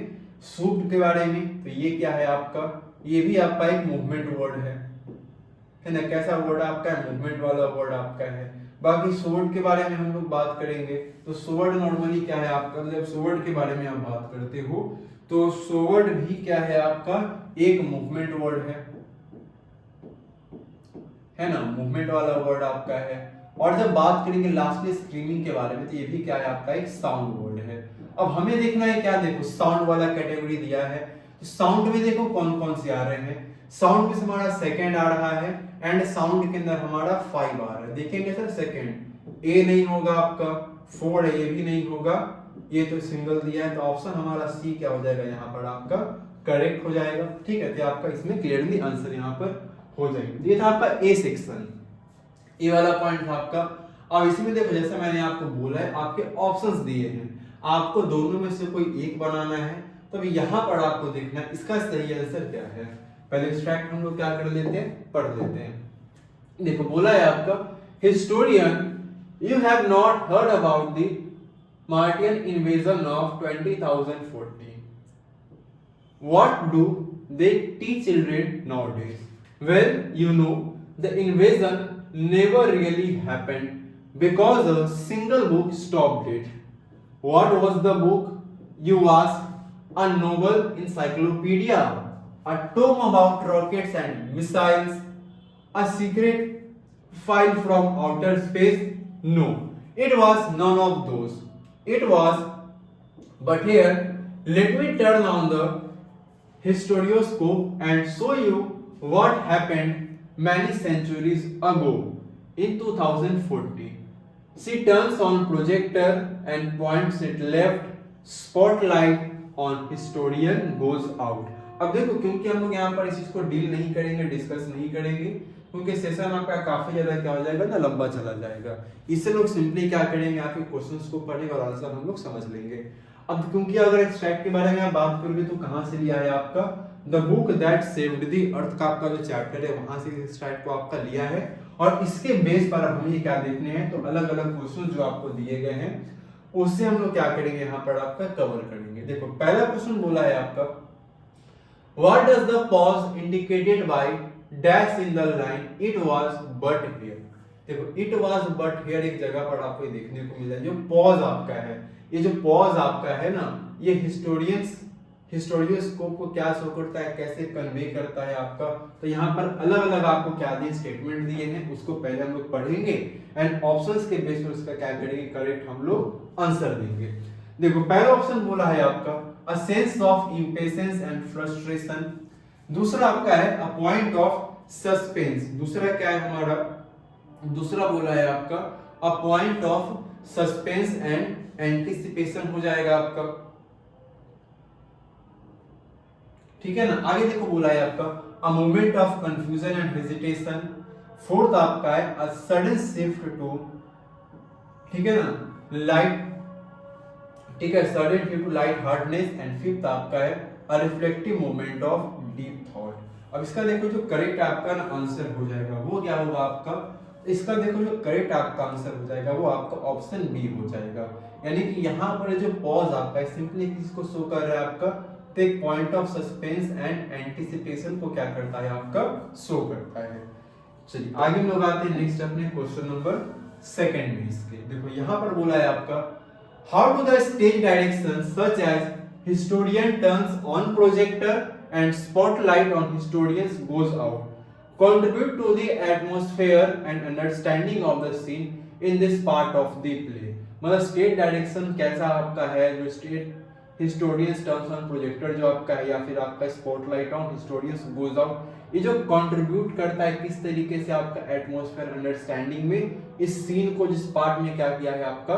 सूप्ड के बारे में, तो ये क्या है आपका, ये भी आपका एक मूवमेंट वर्ड है ना। कैसा वर्ड आपका है, मूवमेंट वाला वर्ड आपका है। बाकी सोवर्ड के बारे में हम लोग बात करेंगे, तो सोवर्ड नॉर्मली क्या है आपका, जब सोवर्ड के बारे में आप बात करते हो तो सोवर्ड भी क्या है आपका, एक मूवमेंट वर्ड है ना, मूवमेंट वाला वर्ड आपका है। और जब बात करेंगे लास्टली स्क्रीमिंग के बारे में, तो ये भी क्या है आपका, एक साउंड वर्ड है। अब हमें देखना है क्या, देखो साउंड वाला कैटेगरी दिया है, तो साउंड में देखो कौन कौन से आ रहे हैं। साउंड में हमारा सेकंड आ रहा है, एंड साउंड के अंदर हमारा 5 आ रहा है। देखेंगे सर, सेकंड ए नहीं होगा आपका, 4 है, ये भी नहीं होगा, ये तो सिंगल दिया है, तो ऑप्शन हमारा सी क्या हो जाएगा यहाँ पर आपका, करेक्ट हो जाएगा। ठीक है, तो आपका इसमें क्लियरली आंसर यहाँ पर हो जाएगा। ये था आपका ए सेक्शन, ये वाला पॉइंट था आपका। अब इसमें देखो, जैसे मैंने आपको बोला है, आपके ऑप्शंस दिए हैं, आपको दोनों में से कोई एक बनाना है। तो यहाँ पर आपको देखना है इसका सही आंसर क्या है। पहले एक्सट्रैक्ट हम लोग क्या कर लेते हैं, पढ़ लेते हैं। देखो बोला है आपका, historian you have not heard about the Martian invasion of 2014, what do they teach children nowadays? Well, you know, the invasion never really happened because a single book stopped it. What was the book, you ask? A novel encyclopedia, a tome about rockets and missiles, a secret file from outer space? No, it was none of those. It was, but here, let me turn on the historioscope and show you what happened many centuries ago in 2040. She turns on projector and points it left, spotlight on historian goes out. अब देखो, क्योंकि हम लोग यहाँ पर इस चीज को डील नहीं करेंगे, डिस्कस नहीं करेंगे, क्योंकि सेशन आपका काफी ज्यादा क्या हो जाएगा ना, लंबा चला जाएगा। इससे लोग सिंपली क्या करेंगे, आपके क्वेश्चंस को पढ़ेंगे और आंसर हम लोग समझ लेंगे। अब क्योंकि अगर एक्सट्रैक्ट के बारे में आप बात करोगे, तो कहां से लिया है आपका, the book that saved the earth का आपका जो चैप्टर है, वहां से एक्सट्रैक्ट को आपका लिया है। और इसके बेस पर हमें ये क्या देखने हैं, तो अलग अलग क्वेश्चन जो आपको दिए गए हैं, उससे हम लोग क्या करेंगे, यहाँ पर आपका कवर करेंगे। देखो पहला क्वेश्चन बोला है आपका, what does the pause indicated by dash in the line, it was but here. देखो इट वाज बट हियर एक जगह पर आपको देखने को मिला है। जो पॉज आपका है, ये जो पॉज आपका है ना, ये हिस्टोरियोस्कोप को क्या शो करता है, कैसे कन्वे करता है आपका। तो यहाँ पर अलग अलग आपको क्या दिए, स्टेटमेंट दिए हैं, उसको पहले हम लोग पढ़ेंगे एंड ऑप्शंस के बेस पर उसका क्या करेंगे, करेक्ट हम लोग आंसर देंगे। देखो पहला ऑप्शन बोला है आपका, अ sense of impatience and frustration. दूसरा आपका है अ पॉइंट ऑफ सस्पेंस। दूसरा क्या है हमारा, दूसरा बोला है आपका a point of suspense and anticipation हो जाएगा आपका। ठीक है ना। आगे देखो बोला है आपका a moment of confusion and hesitation. Fourth आपका है अ सडन शिफ्ट टू, ठीक है ना, लाइट, ठीक है, sudden shift to light heartedness. And fifth आपका है a reflective moment of deep thought. अब इसका देखो जो करेक्ट आपका ना आंसर हो जाएगा वो क्या होगा आपका, इसका देखो जो करेक्ट आपका आंसर हो जाएगा वो आपका ऑप्शन बी हो जाएगा। यानी कि यहाँ पर जो पॉज आपका है सिंपली किसको शो कर रहा है आपका, तो एक point of suspense and anticipation को क्या करता है आपका, शो करता है। चलिए आगे हम लोग आते हैं नेक्स्ट अपने क्वेश्चन नंबर सेकंड में इसके। देखो यहाँ पर बोला है आपका, how do the stage direction such as historian turns on projector and spotlight on historians goes out contribute to the atmosphere and understanding of the scene in this part of the play। मतलब stage direction कैसा आपका है, जो stage historians turns on projector जो आपका है, या फिर आपका spotlight on historians goes out, ये जो कंट्रीब्यूट करता है किस तरीके से आपका एटमॉस्फेयर अंडरस्टैंडिंग में, इस सीन को जिस पार्ट में क्या किया है आपका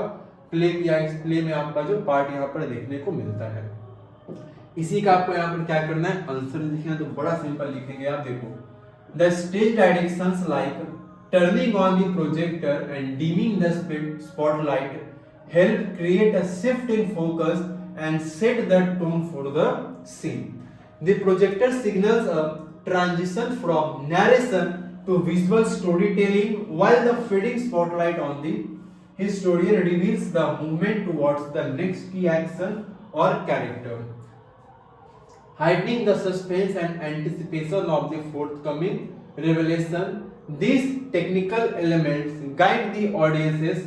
प्ले किया, इस प्ले में आपका जो पार्ट यहाँ पर देखने को मिलता है। इसी का आपको यहाँ पर क्या करना है, आंसर लिखना। तो बड़ा सिंपल लिखेंगे आप, देखो the stage directions like turning on the projector and dimming the spotlight help create a shift in focus and set the tone for the scene. The projector signals a transition from narration to visual storytelling, while the fading spotlight on the historian reveals the movement towards the next key action or character, heightening the suspense and anticipation of the forthcoming revelation. These technical elements guide the audience's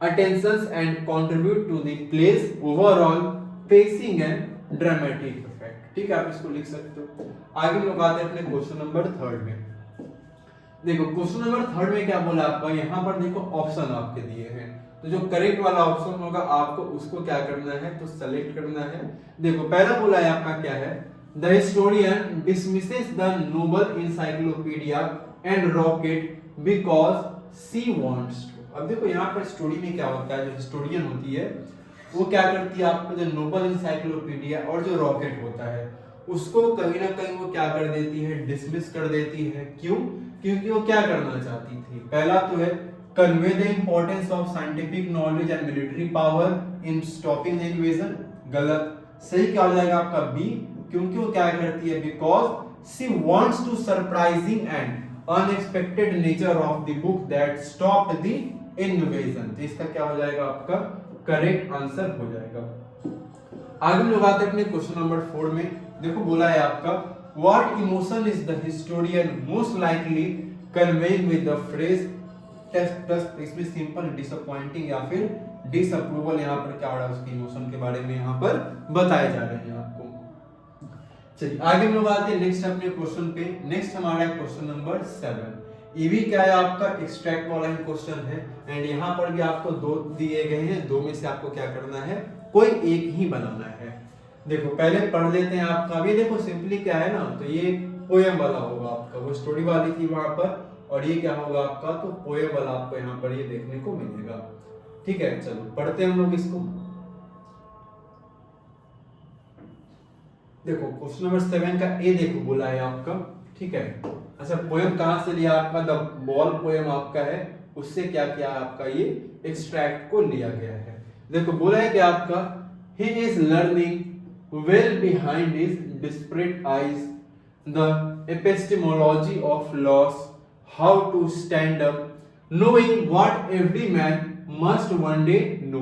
attentions and contribute to the play's overall pacing and dramatic effect. ठीक है, आप इसको लिख सकते हो। आगे लोग आते हैं अपने क्वेश्चन नंबर 3 में। देखो क्वेश्चन नंबर 3 में क्या बोला आपका, यहाँ पर देखो ऑप्शन आपके दिए हैं, तो जो करेक्ट वाला ऑप्शन होगा आपको उसको क्या करना है, तो सेलेक्ट करना है। देखो पहला बोला है आपका क्या है, the historian dismisses the noble encyclopaedia and rocket because she wants to. अब देखो यहाँ पर स्टोरी में क्या होता है, जो हिस्टोरियन होती है वो क्या करती है, आपका जो नोबल इंसाइक्लोपीडिया और जो रॉकेट होता है उसको कहीं ना कहीं वो क्या कर देती है, डिसमिस कर देती है। क्यों? क्योंकि वो क्या करना चाहती थी, पहला तो है convey the importance of scientific knowledge and military power in stopping the invasion। गलत। सही क्या हो जाएगा आपका बी, क्योंकि वो क्या करती है, because she wants to surprising and unexpected nature of the book that stopped the invasion। तो इसका क्या हो जाएगा, आपका करेक्ट आंसर हो जाएगा। आगे लोग आते हैं अपने क्वेश्चन नंबर 4 में। देखो बोला है आपका what emotion is the historian most likely conveying with the phrase test. इसमें सिंपल डिसअपॉइंटिंग या फिर डिसअप्रूवल यहाँ पर क्या हो रहा है, उसके इमोशन के बारे में यहाँ पर बताए जा रहे हैं आपको। चलिए आगे हम लोग आते हैं नेक्स्ट अपने क्वेश्चन पे। नेक्स्ट हमारा है क्वेश्चन नंबर 7। ये भी क्या है आपका एक्सट्रैक्ट वाला ही क्वेश्चन है, एंड यहाँ पर भी आपको दो दिए गए हैं, दो में से आपको क्या करना है, कोई एक ही बनाना है। देखो पहले पढ़ लेते हैं आपका। अभी देखो सिंपली क्या है ना, तो ये पोएम वाला होगा आपका, वो स्टोरी वाली थी वहां पर, और ये क्या होगा आपका, तो पोएम वाला आपको यहाँ पर ये देखने को मिलेगा। ठीक है, चलो पढ़ते हैं हम लोग इसको। देखो क्वेश्चन नंबर 7 का ए देखो बोला है आपका। ठीक है, अच्छा पोएम कहां से लिया आपका, द बॉल पोएम आपका है, उससे क्या किया आपका, ये एक्सट्रैक्ट को लिया गया है। देखो बोला है कि आपका he is learning well behind his desperate eyes the epistemology of loss, how to stand up, knowing what every man must one day know,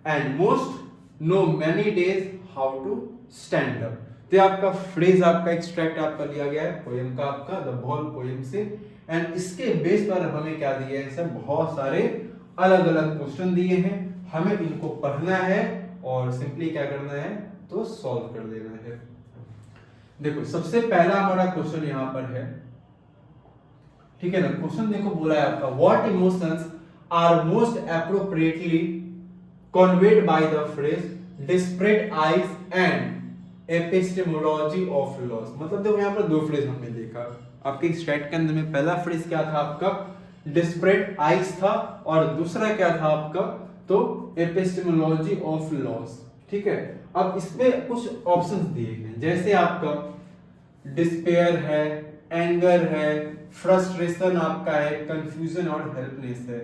and most know many days how to stand up। तो आपका phrase आपका extract आपका लिया गया है poem का, आपका the ball poem से, एंड इसके बेस पर हमें क्या दिए हैं, सर बहुत सारे अलग अलग क्वेश्चन दिए हैं, हमें इनको पढ़ना है और सिंपली क्या करना है, तो सॉल्व कर देना है। देखो सबसे पहला हमारा क्वेश्चन यहाँ पर है, ठीक है ना। क्वेश्चन देखो बोला है आपका what emotions are most appropriately conveyed by the phrase desperate eyes and epistemology of loss. मतलब देखो यहाँ पर दो फ्रेज हमने देखा आपके एक्सट्रैक्ट के अंदर में। पहला फ्रेज क्या था आपका, डिस्परेट आईज था, और दूसरा क्या था आपका, तो एपिस्टेमोलॉजी ऑफ लॉस। ठीक है, अब इसमें कुछ ऑप्शंस दिए हैं, जैसे आपका डिस्पेयर है, एंगर है, फ्रस्ट्रेशन आपका है, कंफ्यूजन और हेल्पलेस है।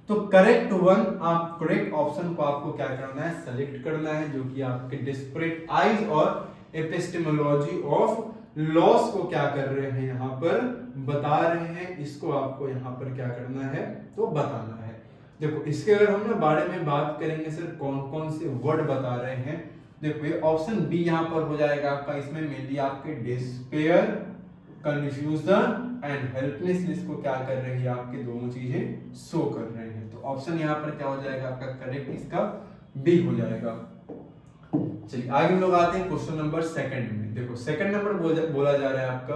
तो करेक्ट वन, आप करेक्ट ऑप्शन को आपको क्या करना है, सेलेक्ट करना है, जो कि आपके डिस्परेट आईज और एपिस्टेमोलॉजी ऑफ लॉस को क्या कर रहे हैं, यहाँ पर बता रहे हैं। इसको आपको यहाँ पर क्या करना है, तो बताना है। देखो इसके अगर हम ना बारे में बात करेंगे सर कौन कौन से वर्ड बता रहे हैं, देखो ये ऑप्शन बी यहाँ पर हो जाएगा आपका। इसमें मेनली आपके डिस्पेयर, कंफ्यूजन एंड हेल्पलेस, इसको क्या कर रही है, आपके दोनों चीजें शो कर रहे हैं। तो ऑप्शन यहाँ पर क्या हो जाएगा आपका करेक्ट, इसका बी हो जाएगा। चलिए आगे लोग आते हैं क्वेश्चन नंबर 2 में। देखो सेकंड नंबर बोला जा रहा है आपका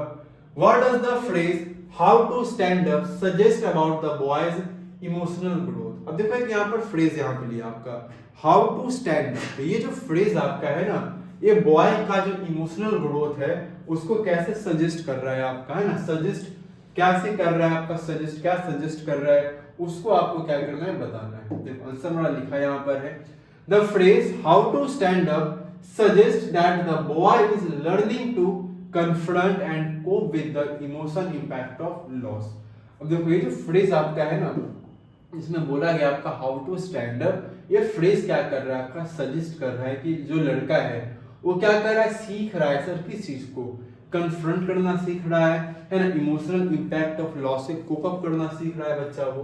what does the phrase how to stand up suggest about the boy's emotional growth. अब देखो यहाँ पर फ्रेज यहाँ पे लिया आपका हाउ टू स्टैंड अप। ये जो फ्रेज आपका है ना, ये बॉय का जो इमोशनल ग्रोथ है उसको कैसे सजेस्ट कर रहा है आपका, है ना। सजेस्ट कैसे कर रहा है आपका, सजेस्ट क्या सजेस्ट कर रहा है, उसको आपको क्या करना है, बताना है। देखो आंसर हमारा लिखा यहाँ पर है the phrase how to stand up suggest that the boy is learning to confront and cope with the emotion impact of loss. अब देखो ये जो फ्रेज आपका है ना, इसमें बोला गया आपका हाउ टू स्टैंड अप, ये फ्रेज क्या कर रहा है आपका, सजेस्ट कर रहा है कि जो लड़का है वो क्या कर रहा है, सीख रहा है सर किस चीज को, कन्फ्रंट करना सीख रहा है ना, इमोशनल इंपैक्ट ऑफ लॉस से कोप अप करना सीख रहा है बच्चा वो।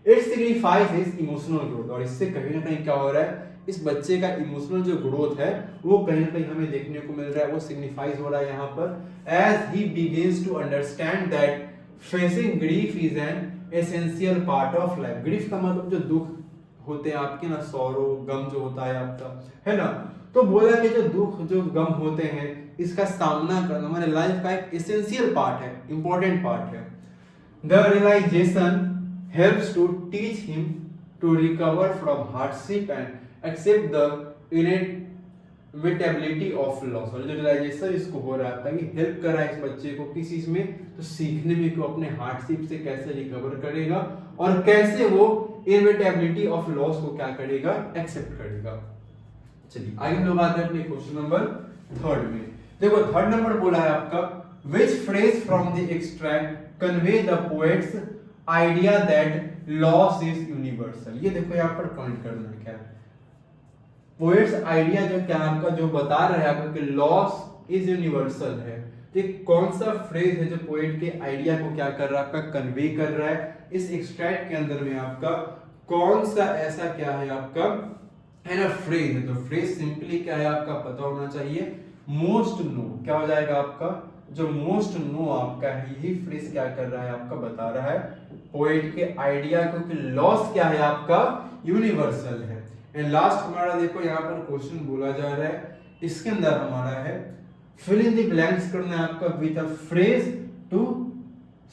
It signifies his emotional growth, और इससे कहीं ना कहीं क्या हो रहा है, इस बच्चे का इमोशनल जो ग्रोथ है वो कहीं ना कहीं हमें देखने को मिल रहा है, वो सिग्निफाइज हो रहा है यहाँ पर as he begins to understand that facing grief is an essential part of life. Grief का मतलब जो दुख होते हैं आपके ना, सॉरो गम जो होता है आपका, है ना, तो बोला कि जो दुख जो गम होते हैं इसका सामना करना हमारे लाइफ का एक एसेंशियल पार्ट है, इंपॉर्टेंट पार्ट है। The realisation helps to teach him to recover from hardship and accept the inevitability of loss. और जो रियलाइजेशन इसको हो रहा था कि हेल्प कर रहा है इस बच्चे को किस चीज में, तो सीखने में कि अपने हार्डशिप से कैसे रिकवर करेगा और कैसे वो इनएविटेबिलिटी ऑफ लॉस को क्या करेगा, एक्सेप्ट करेगा। चलिए आगे हम लोग आते हैं अपने क्वेश्चन नंबर 3 में। देखो 3 नंबर बोला है आपका, which phrase from the extract convey the poet's idea that loss is universal। ये देखो यहाँ पर पॉइंट करना है क्या, पोएट्स आइडिया जो क्या आपका जो बता रहा है आपका कि लॉस इज यूनिवर्सल है। तो कौन सा फ्रेज है जो पोएट के आइडिया को क्या कर रहा है, आपका कन्वे कर रहा है। इस एक्सट्रैक्ट के अंदर में आपका कौन सा ऐसा क्या है आपका है ना फ्रेज है। तो फ्रेज सिंपली क्या है आपका पता होना चाहिए, मोस्ट नो। क्या हो जाएगा आपका, जो मोस्ट नो आपका है यही फ्रेज क्या कर रहा है आपका बता रहा है पोएट के आइडिया को कि लॉस क्या है आपका यूनिवर्सल है। एंड लास्ट हमारा देखो यहाँ पर क्वेश्चन बोला जा रहा है, इसके अंदर हमारा है फिल इन द ब्लैंक्स करना है आपका with a phrase to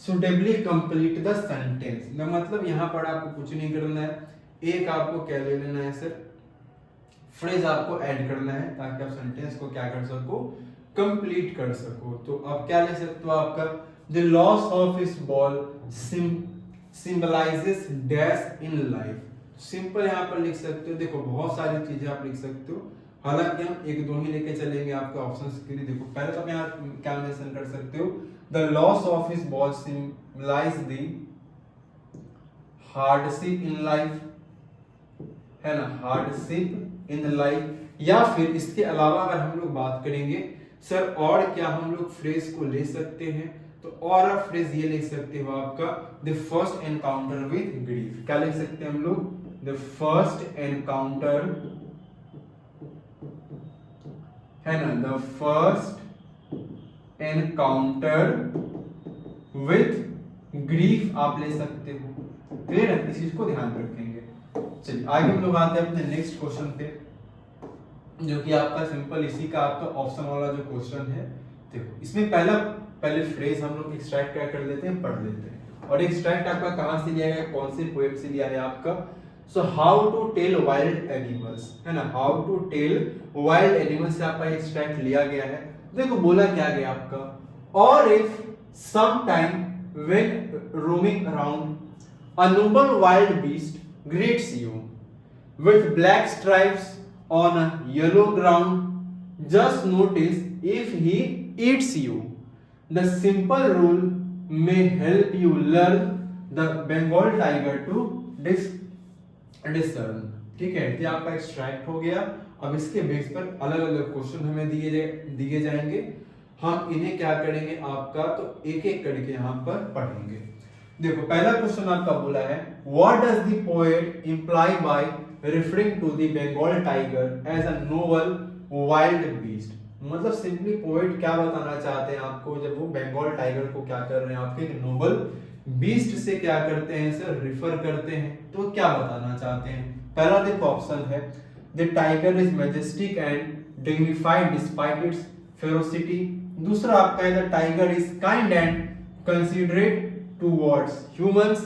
suitably complete the sentence. मतलब यहाँ पर आपको कुछ नहीं करना है, एक आपको क्या ले लेना है सर, फ्रेज आपको ऐड करना है ताकि आप सेंटेंस को क्या कर सको, कंप्लीट कर सको। तो आप क्या ले सकते हो आपका, the loss of his ball symbolizes dash in life. Simple यहाँ पर लिख सकते हो, देखो बहुत सारी चीजें आप लिख सकते हो, हालांकि हम एक दो ही लेके चलेंगे आपके ऑप्शंस के लिए। देखो पहले तो आप यहाँ क्या मेंशन कर सकते हो, the loss of his ball symbolise the hardship in life, है ना, हार्डशिप इन लाइफ। या फिर इसके अलावा अगर हम लोग बात करेंगे सर और क्या हम लोग फ्रेज को ले सकते हैं, तो और आप फ्रेज ये लिख सकते हो आपका the first encounter with grief. क्या लिख सकते हैं हम लोग, द फर्स्ट एनकाउंटर, है ना, the first encounter with grief आप ले सकते हो। क्लियर है, इस चीज को ध्यान रखेंगे। चलिए आगे हम लोग आते हैं अपने नेक्स्ट क्वेश्चन पे, जो कि आपका सिंपल इसी का आपका ऑप्शन वाला जो क्वेश्चन है। देखो इसमें पहले फ्रेज हम लोग एक्सट्रैक्ट क्या कर लेते हैं, पढ़ लेते हैं। और एक्सट्रैक्ट आपका कहां से लिया गया, कौन से पोएम से लिया है आपका, so how to tell wild animals, है ना, how to tell wild animals से आपका एक्सट्रैक्ट लिया गया है। देखो बोला क्या गया आपका, और if some time when roaming around a noble wild beast greets you with black stripes on a yellow ground, just notice if he eats you. The simple rule may help you learn the Bengal tiger to discern। ठीक है, ये आपका extract हो गया। अब इसके base पर अलग अलग क्वेश्चन हमें दिए जाएंगे, हम इन्हें क्या करेंगे आपका, तो एक एक करके यहाँ पर पढ़ेंगे। देखो पहला क्वेश्चन आपका बोला है, what does the poet imply by referring to the Bengal tiger as a noble wild beast. मतलब सिंपली पोएट क्या बताना चाहते हैं आपको, जब वो बंगाल टाइगर को क्या कर रहे हैं आपके नोबल बीस्ट से क्या करते हैं सर, रिफर करते हैं, तो क्या बताना चाहते हैं। पहला देखो ऑप्शन है, the tiger is majestic and dignified despite its ferocity. दूसरा आपका है, the tiger is kind and considerate towards humans।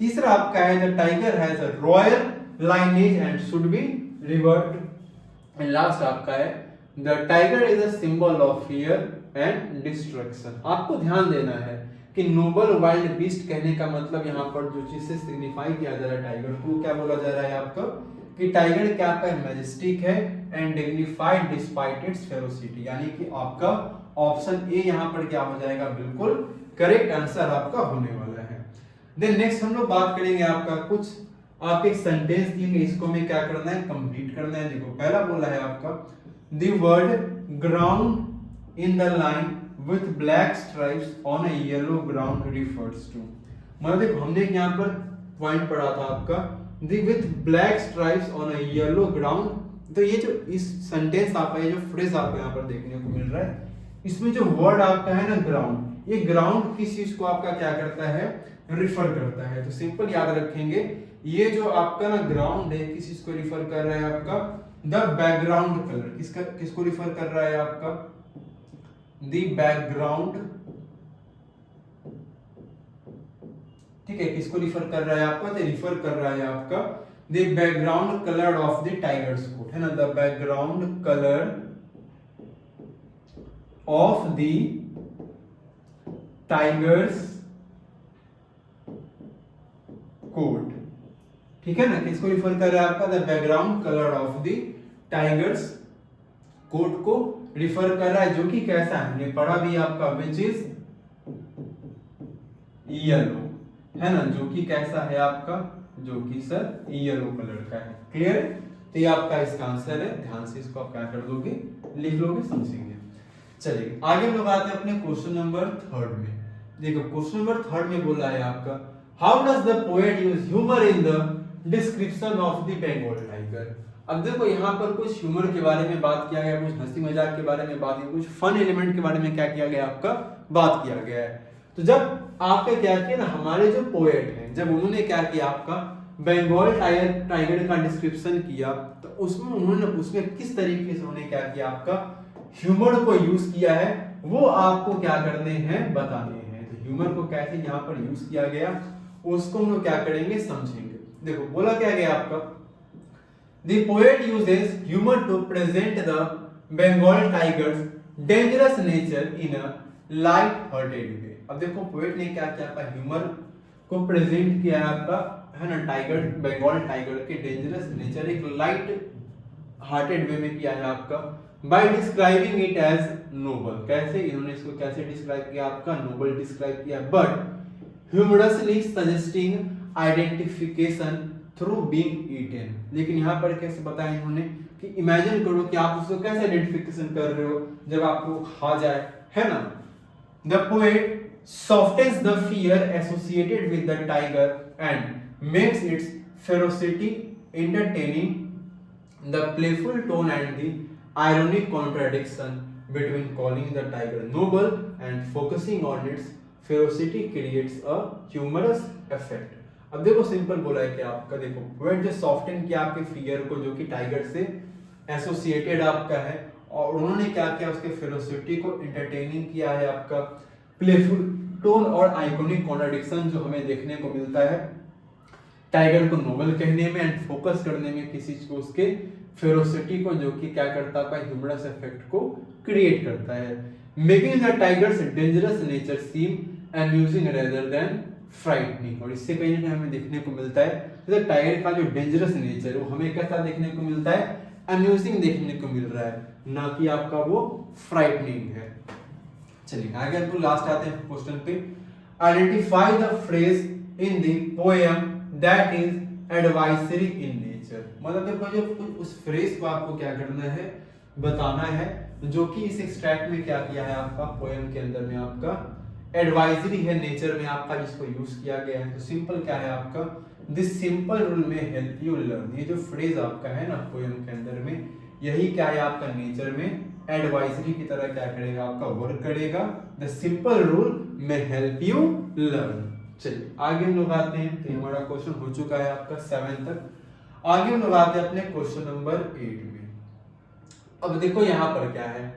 तीसरा आपका है, the tiger has a royal lineage and should be revered। and last आपका है, the tiger is a symbol of fear and destruction। आपको ध्यान देना है कि नोबल वाइल्ड बीस्ट कहने का मतलब यहाँ पर जो चीज से सिग्निफाई किया जा रहा है टाइगर को, क्या बोला जा रहा है आपका, कि टाइगर क्या आपका मैजेस्टिक है and dignified despite its ferocity. यानी कि आपका ऑप्शन ए यहाँ पर क्या हो जाएगा, बिल्कुल करेक्ट आंसर आपका होने वाला है। देन नेक्स्ट हम लोग बात करेंगे आपका कुछ आपके सेंटेंस दिए, इसको हमें क्या करना है, कंप्लीट करना है। देखो पहला बोला है आपका, the word ground in the line with black stripes on a yellow ground refers to. मतलब देखो हमने यहाँ पर पॉइंट पढ़ा था आपका, the with black stripes on a yellow ground. तो ये जो इस सेंटेंस आपका, ये जो फ्रेज आपको यहाँ पर देखने को मिल रहा है, इसमें जो वर्ड आपका है ना ग्राउंड, ये ग्राउंड किस चीज को आपका क्या करता है, रिफर करता है। तो सिंपल याद रखेंगे, ये जो आपका ना ग्राउंड है किस चीज को रिफर कर रहा है आपका, द बैकग्राउंड कलर किसको रिफर कर रहा है आपका? द बैकग्राउंड, ठीक है, किसको रिफर कर रहा है आपका? तो रिफर कर रहा है आपका the background colour of the tiger's coat, है ना, the background colour of the tiger's coat, ठीक है ना, किसको रिफर कर रहा है आपका? The background colour of the tiger's coat को रिफर कर रहा है, जो कि कैसा है, हमने पढ़ा भी आपका, विच इज येलो, है ना, जो कि कैसा है आपका? जो कि सर येलो कलर का है। क्लियर? तो ये आपका इसका आंसर है, ध्यान से इसको आप क्या कर लोगे, लिख लोगे, समझेंगे। चलिए आगे हम लोग आते हैं अपने क्वेश्चन नंबर 3 में। देखो क्वेश्चन नंबर 3 में बोला है आपका, how does the poet use humour in the description of the Bengal tiger. अब देखो यहाँ पर कुछ ह्यूमर के बारे में बात किया गया, कुछ हंसी मजाक के बारे में बात की, कुछ फन एलिमेंट के बारे में क्या किया गया आपका? बात किया गया है। तो जब आपने क्या किया ना, हमारे जो पोएट हैं, जब उन्होंने क्या किया आपका बंगाल टाइगर का डिस्क्रिप्शन किया, तो उसमें उन्होंने उसमें किस तरीके से उन्होंने क्या किया आपका ह्यूमर को यूज किया है, वो आपको क्या करने हैं, बताने हैं। तो ह्यूमर को कैसे यहाँ पर यूज किया गया उसको हम लोग क्या करेंगे, समझेंगे। देखो बोला क्या गया आपका, the poet uses humour to present the Bengal tiger's dangerous nature in a light hearted way. अब देखो पोएट ने क्या किया आपका ह्यूमर को प्रेजेंट किया है आपका, है ना, टाइगर, बंगाल टाइगर के डेंजरस नेचर एक लाइट हार्टेड वे में किया है आपका, by describing it as noble. कैसे इन्होंने इसको कैसे डिस्क्राइब किया आपका? नोबल डिस्क्राइब किया, but humorously suggesting identification through being eaten. लेकिन यहाँ पर कैसे बताया इन्होंने कि इमेजिन करो कि आप उसको कैसे आइडेंटिफिकेशन कर रहे हो जब आपको खा जाए, है ना। The poet softens the fear associated with the tiger and makes its ferocity entertaining. The playful tone and the ironic contradiction between calling the tiger noble and focusing on its ferocity creates a humorous effect. अब देखो simple बोला है कि आपका देखो poet जो soften किया आपके फियर को, जो कि टाइगर से एसोसिएटेड आपका है, और उन्होंने क्या किया उसके फेरोसिटी को एंटरटेनिंग किया है आपका, प्लेफुल टोन और आइकॉनिक कॉन्ट्रडिक्शन जो हमें देखने को मिलता है टाइगर को नोबल कहने में एंड फोकस करने में किसी चीज को, उसके फेरोसिटी को, जो कि क्या करता है ह्यूमरस इफेक्ट को क्रिएट करता है, making the tiger's dangerous nature seem amusing rather than frightening. और इससे कहीं ना कहीं हमें देखने को मिलता है तो टाइगर का जो डेंजरस नेचर है वो हमें कैसा देखने को मिलता है, अम्यूजिंग देखने को मिल रहा है, ना कि आपका वो फ्राइटनिंग है। चलिए आगे हम लास्ट आते हैं क्वेश्चन पे, identify the phrase in the poem that is advisory in nature. मतलब देखो जो उस फ्रेज को आपको क्या करना है, बताना है, जो कि इस एक्सट्रैक्ट में क्या किया है आपका पोएम के अंदर में आपका एडवाइजरी है नेचर में आपका, जिसको यूज किया गया है। तो सिंपल क्या है आपका, दिस सिंपल रूल में हेल्प यू लर्न। ये जो फ्रेज आपका है ना पोएम के अंदर में, यही क्या है आपका नेचर में एडवाइजरी की तरह क्या करेगा आपका वर्क करेगा। द सिंपल रूल में हेल्प यू लर्न। चलिए आगे हम लोग आते हैं, तो हमारा क्वेश्चन हो चुका है आपका 7 तक। आगे हम लोग आते हैं अपने क्वेश्चन नंबर 8 में। अब देखो यहाँ पर क्या है,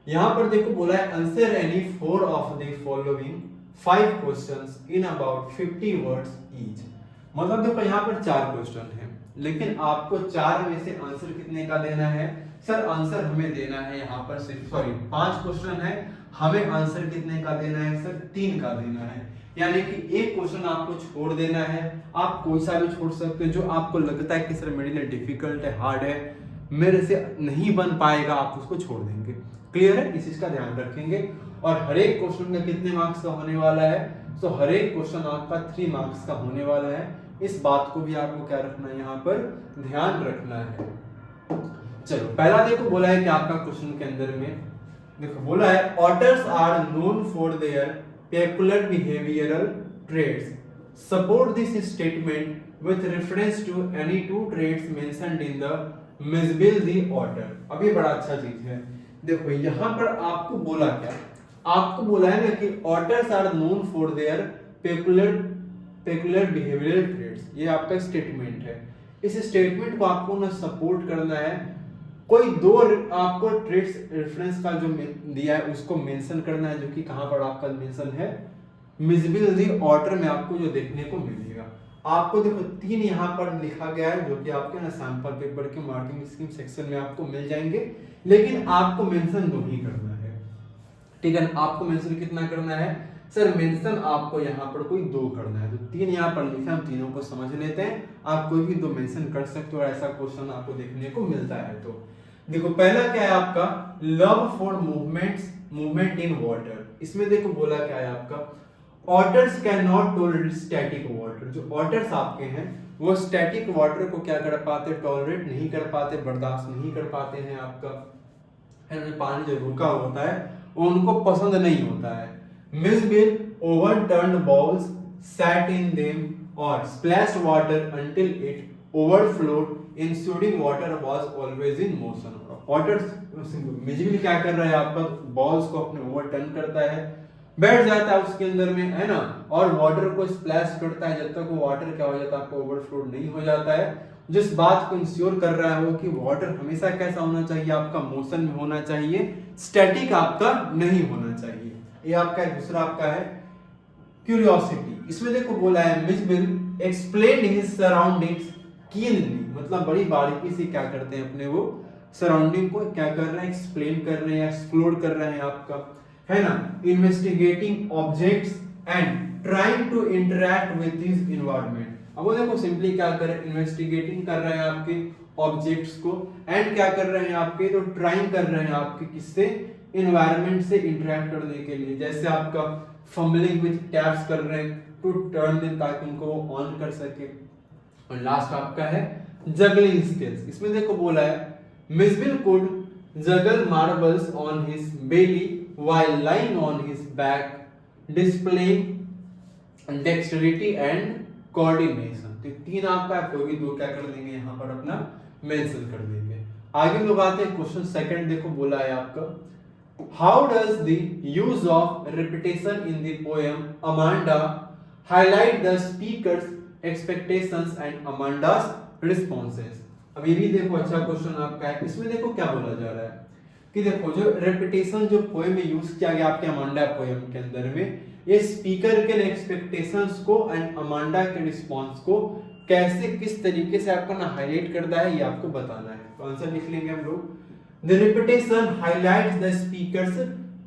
यहाँ पर देखो बोला है answer any 4 of the following 5 questions in about 50 words each. मतलब देखो यहाँ पर 4 क्वेश्चन है, लेकिन आपको 4 में से आंसर कितने का देना है सर? आंसर हमें देना है यहाँ पर सिर्फ 5 क्वेश्चन है, हमें आंसर कितने का देना है सर? 3 का देना है। यानी कि एक क्वेश्चन आपको छोड़ देना है, आप कोई सा भी छोड़ सकते हो जो आपको लगता है कि सर मेरे लिए डिफिकल्ट है, हार्ड है, मेरे से नहीं बन पाएगा, आप उसको छोड़ देंगे। क्लियर है? इस चीज का ध्यान रखेंगे। और हर एक क्वेश्चन का कितने मार्क्स का होने वाला है? तो हर एक क्वेश्चन आपका 3 मार्क्स का होने वाला है। इस बात को भी आपको क्या रखना है, यहाँ पर ध्यान रखना है। चलो पहला देखो बोला है कि आपका क्वेश्चन के अंदर में देखो बोला है otters are known for their peculiar behavioural traits. Support this statement with reference to any 2 traits mentioned in the Mijbil the otter. अब ये बड़ा अच्छा चीज है। देखो यहाँ पर आपको बोला क्या, आपको बोला है ना कि otters are known for their peculiar behavioural traits. ये आपका स्टेटमेंट है। इस स्टेटमेंट को आपको ना सपोर्ट करना है कोई दो आपको ट्रेड्स रेफरेंस का जो दिया है उसको मेंशन करना है, जो कि कहां पर आपका मेंशन है, मिजिबल दी ऑर्डर में आपको जो देखने को मिलेगा। आपको देखो 3 यहाँ पर लिखा गया है, जो कि आपके ना सैंपल पेपर के मार्किंग स्कीम सेक्शन में आपको मिल जाएंगे, लेकिन आपको मेंशन 2 ही करना है, ठीक है। आपको मेंशन कितना करना है सर? मेंशन आपको यहाँ पर कोई 2 करना है, तो 3 यहाँ पर लिखा, हम तीनों को समझ लेते हैं। आप कोई भी 2 मेंशन कर सकते हो, ऐसा क्वेश्चन आपको देखने को मिलता है। तो देखो पहला क्या है आपका, love for movement in water. इसमें देखो बोला क्या है आपका, otters can not tolerate static water. जो ऑटर्स आपके हैं वो स्टैटिक वाटर को क्या कर पाते, टॉलरेट नहीं कर पाते, बर्दाश्त नहीं कर पाते हैं आपका, है पानी जो रुका होता है वो उनको पसंद नहीं होता है। मिसबिल overturned balls sat in them or splashed water until it overflowed, ensuing water was always in motion। Otter's Mijbil क्या कर रहा है आपका, बॉल्स को अपने ओवरटर्न करता है, बैठ जाता है उसके अंदर में, है ना, और वाटर को स्प्लैश करता है जब तक वो वाटर क्या हो जाता है आपका ओवरफ्लो नहीं हो जाता है। जिस बात को इंश्योर कर रहा है वो कि वाटर हमेशा कैसा होना चाहिए आपका, मोशन में होना चाहिए, स्टैटिक आपका नहीं होना चाहिए। ये आपका दूसरा आपका है क्यूरियोसिटी। इसमें देखो बोला है मिसबिल एक्सप्लेन हिज सराउंडिंग्स कीनली, मतलब बड़ी बारीकी से क्या करते हैं अपने वो सराउंडिंग को क्या कर रहे हैं, एक्सप्लेन कर रहे हैं, एक्सप्लोर कर रहे हैं आपका, है ना, investigating objects and trying to interact with this environment. अब वो देखो सिंपली क्या कर रहे हैं, इन्वेस्टिगेटिंग कर रहे हैं आपके ऑब्जेक्ट्स को, एंड क्या कर रहे हैं आपके, तो ट्राइंग कर रहे हैं आपके किससे, एनवायरनमेंट से इंटरैक्ट करने के लिए। जैसे आपका फंबलिंग विद टैप्स कर रहे हैं टू टर्न देम, ताकि उनको वो ऑन कर सके। और लास्ट आपका है जगलिंग स्किल्स। इसमें देखो बोला है Mijbil could juggle marbles on his belly while lying on his back, displaying dexterity and coordination। तो 3 आपका कोई भी 2 क्या कर देंगे यहाँ पर अपना मेंशन कर देंगे। आगे लोग आते हैं क्वेश्चन सेकंड। देखो बोला है आपका, how does the use of repetition in the poem Amanda highlight the speaker's expectations and Amanda's responses। अब ये भी देखो अच्छा क्वेश्चन आपका है। इसमें देखो क्या बोला जा रहा है कि देखो जो रेपिटेशन जो पोएम में यूज किया गया आपके अमांडा पोएम के अंदर में, ये स्पीकर के एक्सपेक्टेशंस को एंड अमांडा के रिस्पांस को कैसे किस तरीके से आपको ना हाईलाइट करता है, ये आपको बताना है। तो आंसर लिख लेंगे हम लोग, the repetition highlights the speaker's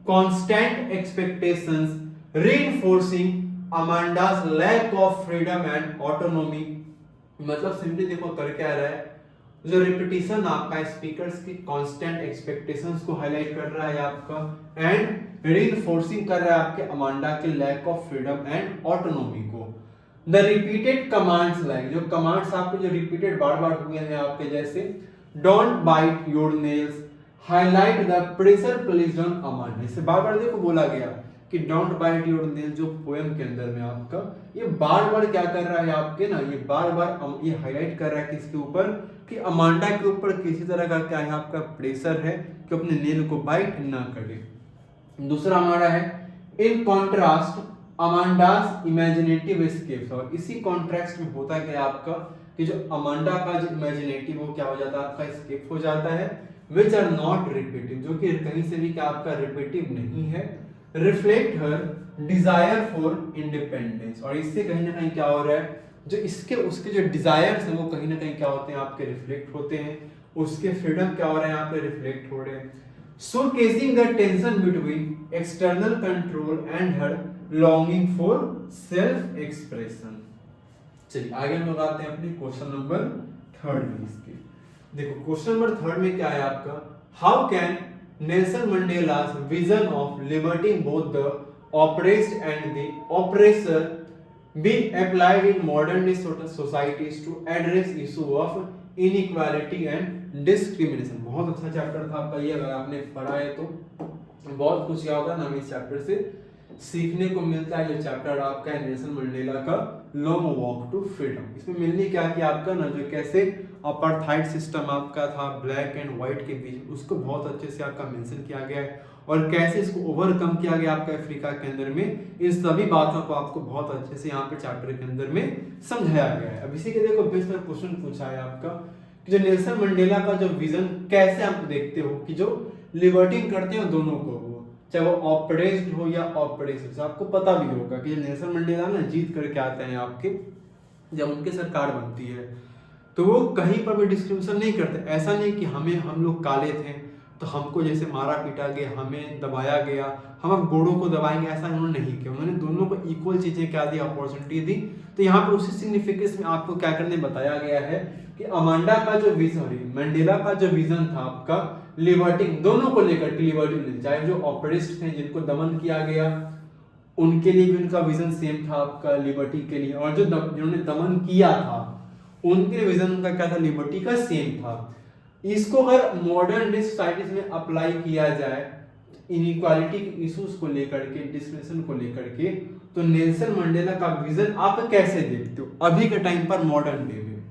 constant expectations reinforcing Amanda's lack of freedom and autonomy. मतलब सिंपली देखो कर क्या रहा है, जो रिपीटिशन आपका स्पीकर्स की कांस्टेंट एक्सपेक्टेशंस को हाईलाइट कर रहा है आपका, एंड रीइंफोर्सिंग कर रहा है आपके अमांडा के lack of freedom and autonomy को। द रिपीटेड कमांड्स लाइक, जो कमांड्स आपको जो रिपीटेड बार-बार हुए हैं आपके, जैसे don't bite your nails highlight the pressure placed on Amanda. इससे बार-बार देखो बोला गया कि डोंट बाइट योर नेल, जो पोएम के अंदर में आपका ये बार-बार क्या कर रहा है आपके ना, ये बार-बार ये हाईलाइट कर रहा है किसके ऊपर, कि अमांडा के ऊपर किसी तरह का क्या है आपका प्रेशर है कि अपने नेल को बाइट ना करे। दूसरा हमारा है इन कॉन्ट्रास्ट अमांडास इमेजिनेटिव एस्केप्स। और इसी कॉन्ट्रास्ट में होता है क्या आपका कि जो अमांडा का जो इमेजिनेटिव वो क्या हो जाता है आपका एस्केप हो जाता है, विच आर नॉट रिपीटिव, जो कि कहीं से भी क्या आपका रिपीटिव नहीं है। Reflect her desire for independence, और इससे कहीं ना कहीं क्या हो रहा है, जो इसके उसके जो डिजायर्स हैं वो कहीं ना कहीं क्या होते हैं आपके रिफ्लेक्ट होते हैं, उसके फ्रीडम क्या हो रहे हैं यहाँ पे रिफ्लेक्ट हो रहे हैं। Showcasing the tension between external control and her longing for self expression. चलिए आगे हम लोग आते हैं अपने क्वेश्चन नंबर 3 में। इसके देखो क्वेश्चन नंबर 3 में क्या है आपका, how can Nelson Mandela's vision of liberating both the oppressed and the oppressor be applied in modern day societies to address issue of inequality and discrimination। बहुत अच्छा चैप्टर था आपका ये, अगर आपने पढ़ा है तो बहुत कुछ क्या होगा ना इस चैप्टर से सीखने को मिलता है। जो चैप्टर आपका है नेल्सन मंडेला का लॉन्ग वॉक टू फ्रीडम, इसमें मिलने क्या कि आपका ना जो कैसे अपार्थाइड सिस्टम आपका था ब्लैक एंड व्हाइट के बीच, उसको बहुत अच्छे से आपका मेंशन किया गया है, और कैसे इसको ओवरकम किया गया आपका अफ्रीका के अंदर में। इन सभी बातों को आपको बहुत अच्छे से यहाँ पे चैप्टर के अंदर में समझाया गया है। अब इसी के देखो बेस पर क्वेश्चन पूछा है आपका कि जो नेल्सन मंडेला का जो विजन कैसे आप देखते हो कि जो लिबर्टिंग करते हैं दोनों को, वो चाहे वो ऑप्रेस्ड हो या ऑप्रेस्ड, आपको पता भी होगा कि नेल्सन मंडेला ना जीत करके आते हैं आपके, जब उनकी सरकार बनती है तो वो कहीं पर भी डिस्क्रिमिनेशन नहीं करते। ऐसा नहीं कि हम लोग काले थे तो हमको जैसे मारा पीटा गया, हमें दबाया गया, हम अब गोरों को दबाएंगे, ऐसा उन्होंने नहीं किया। उन्होंने दोनों को इक्वल चीजें क्या दी, अपॉर्चुनिटी दी। तो यहाँ पर उसी सिग्निफिकेंस में आपको क्या करने बताया गया है कि अमांडा का जो विजन, मंडेला का जो विजन था आपका लिबर्टिंग, दोनों को लेकर के लिबर्टी, चाहे जो ऑपरेस्ट थे जिनको दमन किया गया उनके लिए भी उनका विजन सेम था आपका लिबर्टी के लिए, और जो जिन्होंने दमन किया था उनके विजन उनका क्या था, लिबर्टी का सेम था। इसको अगर मॉडर्न डे सोसाइटीज में अप्लाई किया जाए इनइक्वालिटी के इश्यूज को लेकर के, डिस्क्रिमिनेशन को लेकर के, तो नेल्सन मंडेला का विजन आप कैसे देखते हो अभी के टाइम पर मॉडर्न डे में?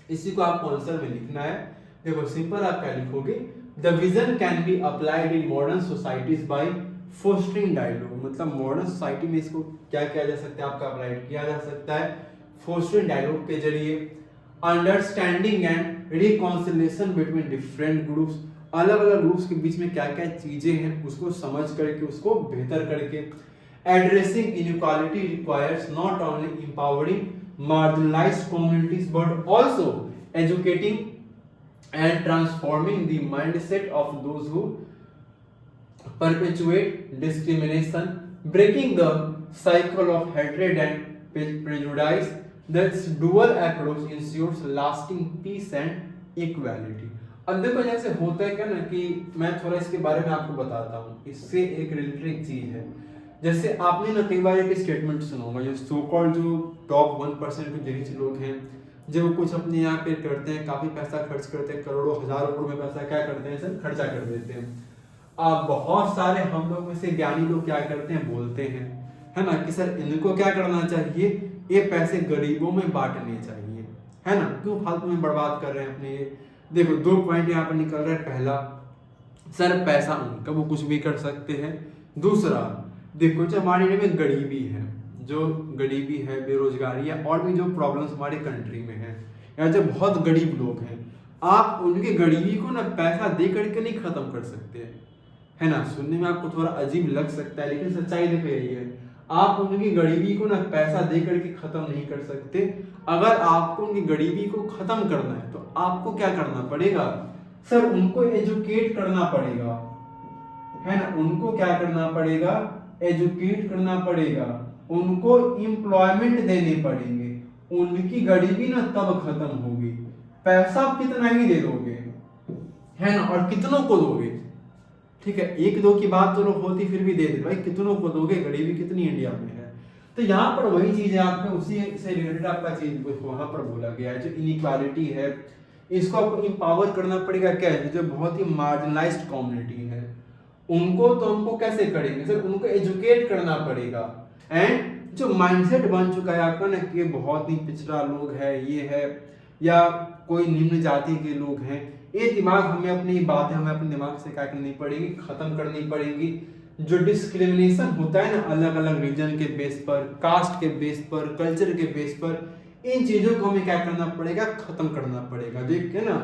इसी को आपको आंसर में लिखना है। देखो सिंपल आप क्या लिखोगे, the vision can be applied in modern societies by fostering dialogue. मतलब मॉडर्न सोसाइटी में इसको क्या किया जा सकता है, आपका अप्लाइड किया जा सकता है फोस्टरिंग डायलॉग के जरिए। Understanding and reconciliation between different groups, अलग अलग ग्रुप्स के बीच में क्या क्या चीजें हैं उसको समझ करके उसको बेहतर करके। Addressing inequality requires not only empowering marginalised communities but also educating and transforming the mindset of those who perpetuate discrimination, breaking the cycle of hatred and prejudice. This dual approach ensures lasting peace and equality. अब देखो जैसे होता है क्या ना कि मैं थोड़ा इसके बारे में आपको बताता हूँ, इससे एक रिलेटेड चीज है। जैसे आपने ना कई बार एक स्टेटमेंट सुना होगा, जो सो कॉल्ड जो टॉप 1% के रिच लोग हैं, जो कुछ अपने यहाँ पे करते हैं, काफी पैसा खर्च करते हैं, करोड़ों हजारों करोड़ में पैसा क्या करते हैं, सर खर्चा कर देते हैं। बहुत सारे हम लोग में से ज्ञानी लोग क्या करते हैं, बोलते हैं, है ना, कि सर इनको क्या करना चाहिए, ये पैसे गरीबों में बांटने चाहिए, है ना, क्यों फालतू में बर्बाद कर रहे हैं अपने ये। देखो 2 पॉइंट यहाँ पर निकल रहा है। पहला, सर पैसा उनका, वो कुछ भी कर सकते हैं। दूसरा, देखो जो हमारे इंडिया में गरीबी है, जो गरीबी है, बेरोजगारी है, और भी जो प्रॉब्लम्स हमारे कंट्री में है, या जो बहुत गरीब लोग हैं, आप उनकी गरीबी को ना पैसा दे करके नहीं खत्म कर सकते, है ना। सुनने में आपको थोड़ा अजीब लग सकता है लेकिन सच्चाई देखो यही है, आप उनकी गरीबी को ना पैसा दे करके खत्म नहीं कर सकते। अगर आपको उनकी गरीबी को खत्म करना है तो आपको क्या करना पड़ेगा, सर उनको एजुकेट करना पड़ेगा, है ना, उनको क्या करना पड़ेगा, एजुकेट करना पड़ेगा, उनको एम्प्लॉयमेंट देने पड़ेंगे, उनकी गरीबी ना तब खत्म होगी। पैसा आप कितना ही दे दोगे, है ना, और कितनों को दोगे, ठीक है, 1-2 की बात तो होती फिर भी दे दे भाई, कितनों को दोगे, गरीबी कितनी इंडिया में है। तो यहाँ पर वही चीज है, आपको उसी से रिलेटेड आपका चीज वहां पर बोला गया है, जो इनइक्वालिटी है इसको आपको एम्पावर करना पड़ेगा। क्या है, जो बहुत ही मार्जिनलाइज्ड कम्युनिटी है उनको तो हमको कैसे करेंगे, सर उनको एजुकेट करना पड़ेगा। एंड जो माइंडसेट बन चुका है आपका ना कि बहुत ही पिछड़ा लोग है, ये है, या कोई निम्न जाति के लोग हैं, ये दिमाग हमें अपनी बातें हमें अपने दिमाग से क्या करनी पड़ेगी, खत्म करनी पड़ेगी। जो डिस्क्रिमिनेशन होता है ना अलग अलग रीजन के बेस पर, कास्ट के बेस पर, कल्चर के बेस पर, इन चीजों को हमें क्या करना पड़ेगा, खत्म करना पड़ेगा। देखिए ना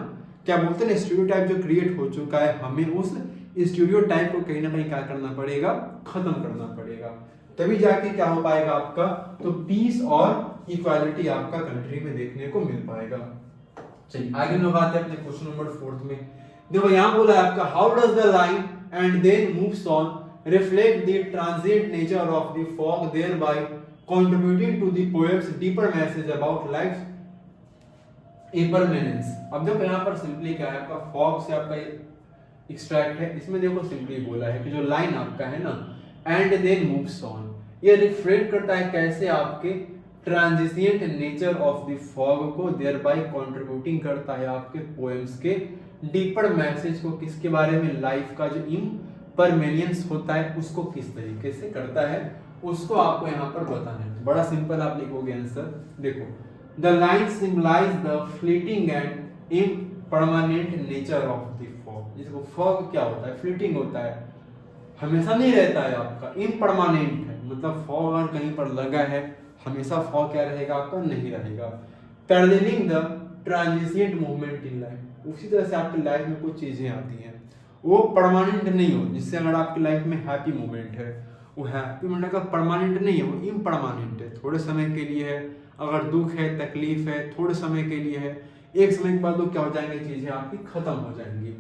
क्या बोलते हैं, स्टीरियोटाइप जो क्रिएट हो चुका है, हमें उस स्टीरियोटाइप को कहीं ना कहीं क्या करना पड़ेगा, खत्म करना पड़ेगा, तभी जाके क्या हो पाएगा आपका, तो पीस और इक्वालिटी आपका कंट्री में देखने को मिल पाएगा। चलिए आगे हम बात है अपने क्वेश्चन नंबर 4 में। देखो यहाँ बोला है आपका, how does the line and then moves on reflect the transient nature of the fog thereby contributing to the poem's deeper message about life impermanence. अब देखो यहाँ पर सिंपली क्या है, आपका फॉग से आपका एक्सट्रैक्ट है, इसमें देखो सिंपली बोला है कि जो लाइन आपका है ना एंड देन मूव्स ऑन, ये रिफ्लेक्ट करता है कैसे, आपके ट्रांजिशिएंट नेचर ऑफ द फॉग को, देयरबाय कंट्रीब्यूटिंग करता है आपके पोएम्स के डीपर मैसेज को, किसके बारे में, लाइफ का जो इम्परमेनियंस होता है उसको किस तरीके से करता है, उसको आपको यहाँ पर बताना है। बड़ा सिंपल आप लिखोगे आंसर। देखो, the line symbolise the fleeting and impermanent nature of the fog. इसको फॉग क्या होता है, फ्लीटिंग होता है, हमेशा नहीं रहता है आपका, इम्परमानेंट है, मतलब फॉग अगर कहीं पर लगा है हमेशा फॉग क्या रहेगा आपका, नहीं रहेगा। Paralleling the ट्रांजिशेंट movement in life. उसी तरह से आपकी लाइफ में कुछ चीजें आती हैं, वो परमानेंट नहीं हो। जिससे अगर आपकी लाइफ में हैप्पी मोमेंट है, वो हैप्पी मोमेंट का परमानेंट नहीं है, वो इम्परमानेंट है, थोड़े समय के लिए है। अगर दुख है, तकलीफ है, थोड़े समय के लिए है, एक समय के बाद वो क्या हो जाएंगे, चीजें आपकी खत्म हो जाएंगी।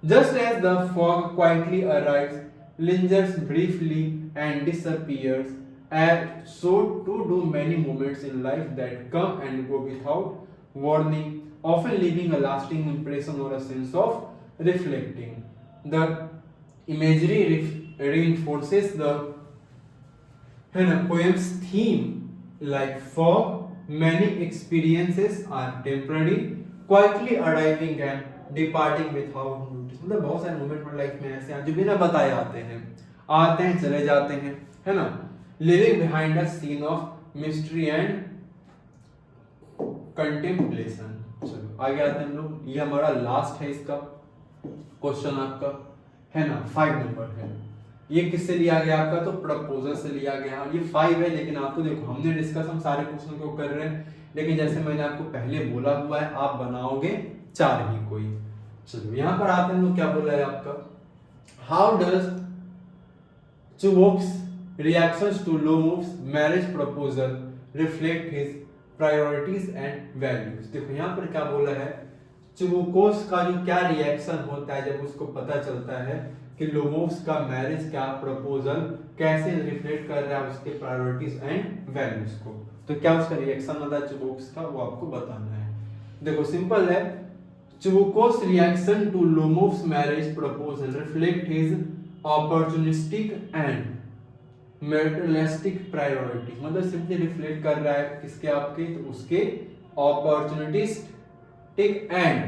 Just as the fog quietly arrives, lingers briefly and disappears, and so too do many moments in life that come and go without warning, often leaving a lasting impression or a sense of reflecting. The imagery reinforces the poem's theme. Like fog, many experiences are temporary, quietly arriving and departing without notice. मतलब बहुत सारे moment में life में ऐसे हैं जो बिना बताए आते हैं चले जाते हैं, है ना। Living behind a scene of mystery and contemplation. चलो आगे आते हैं हम लोग। ये हमारा लास्ट है इसका क्वेश्चन आपका, है ना, 5 नंबर है। ये किससे लिया गया आपका, तो प्रपोजल से लिया गया। ये 5 है, लेकिन आपको देखो हमने डिस्कस हम सारे क्वेश्चन को कर रहे हैं, लेकिन जैसे मैंने आपको पहले बोला हुआ है, आप बनाओगे 4 ही कोई। चलो यहां पर आते हैं लोग, क्या बोला है आपका, how does Chubukov's reactions to Lomov's marriage proposal reflect his priorities and values. देखो यहां पर क्या बोला है, चुवोकोस का जो क्या रिएक्शन होता है जब उसको पता चलता है कि लोमोव्स का मैरिज क्या प्रपोजल कैसे रिफ्लेक्ट कर रहा है उसके प्रायोरिटीज एंड वैल्यूज को। तो क्या उसका रिएक्शन होता है चुवोक्स का, वो आपको बताना है। देखो सिंपल है, Chubukos reaction to Lomov's marriage proposal reflect his opportunistic and materialistic priorities। मतलब सिंपली रिफ्लेक्ट कर रहा है किसके, आपके, तो उसके opportunistic and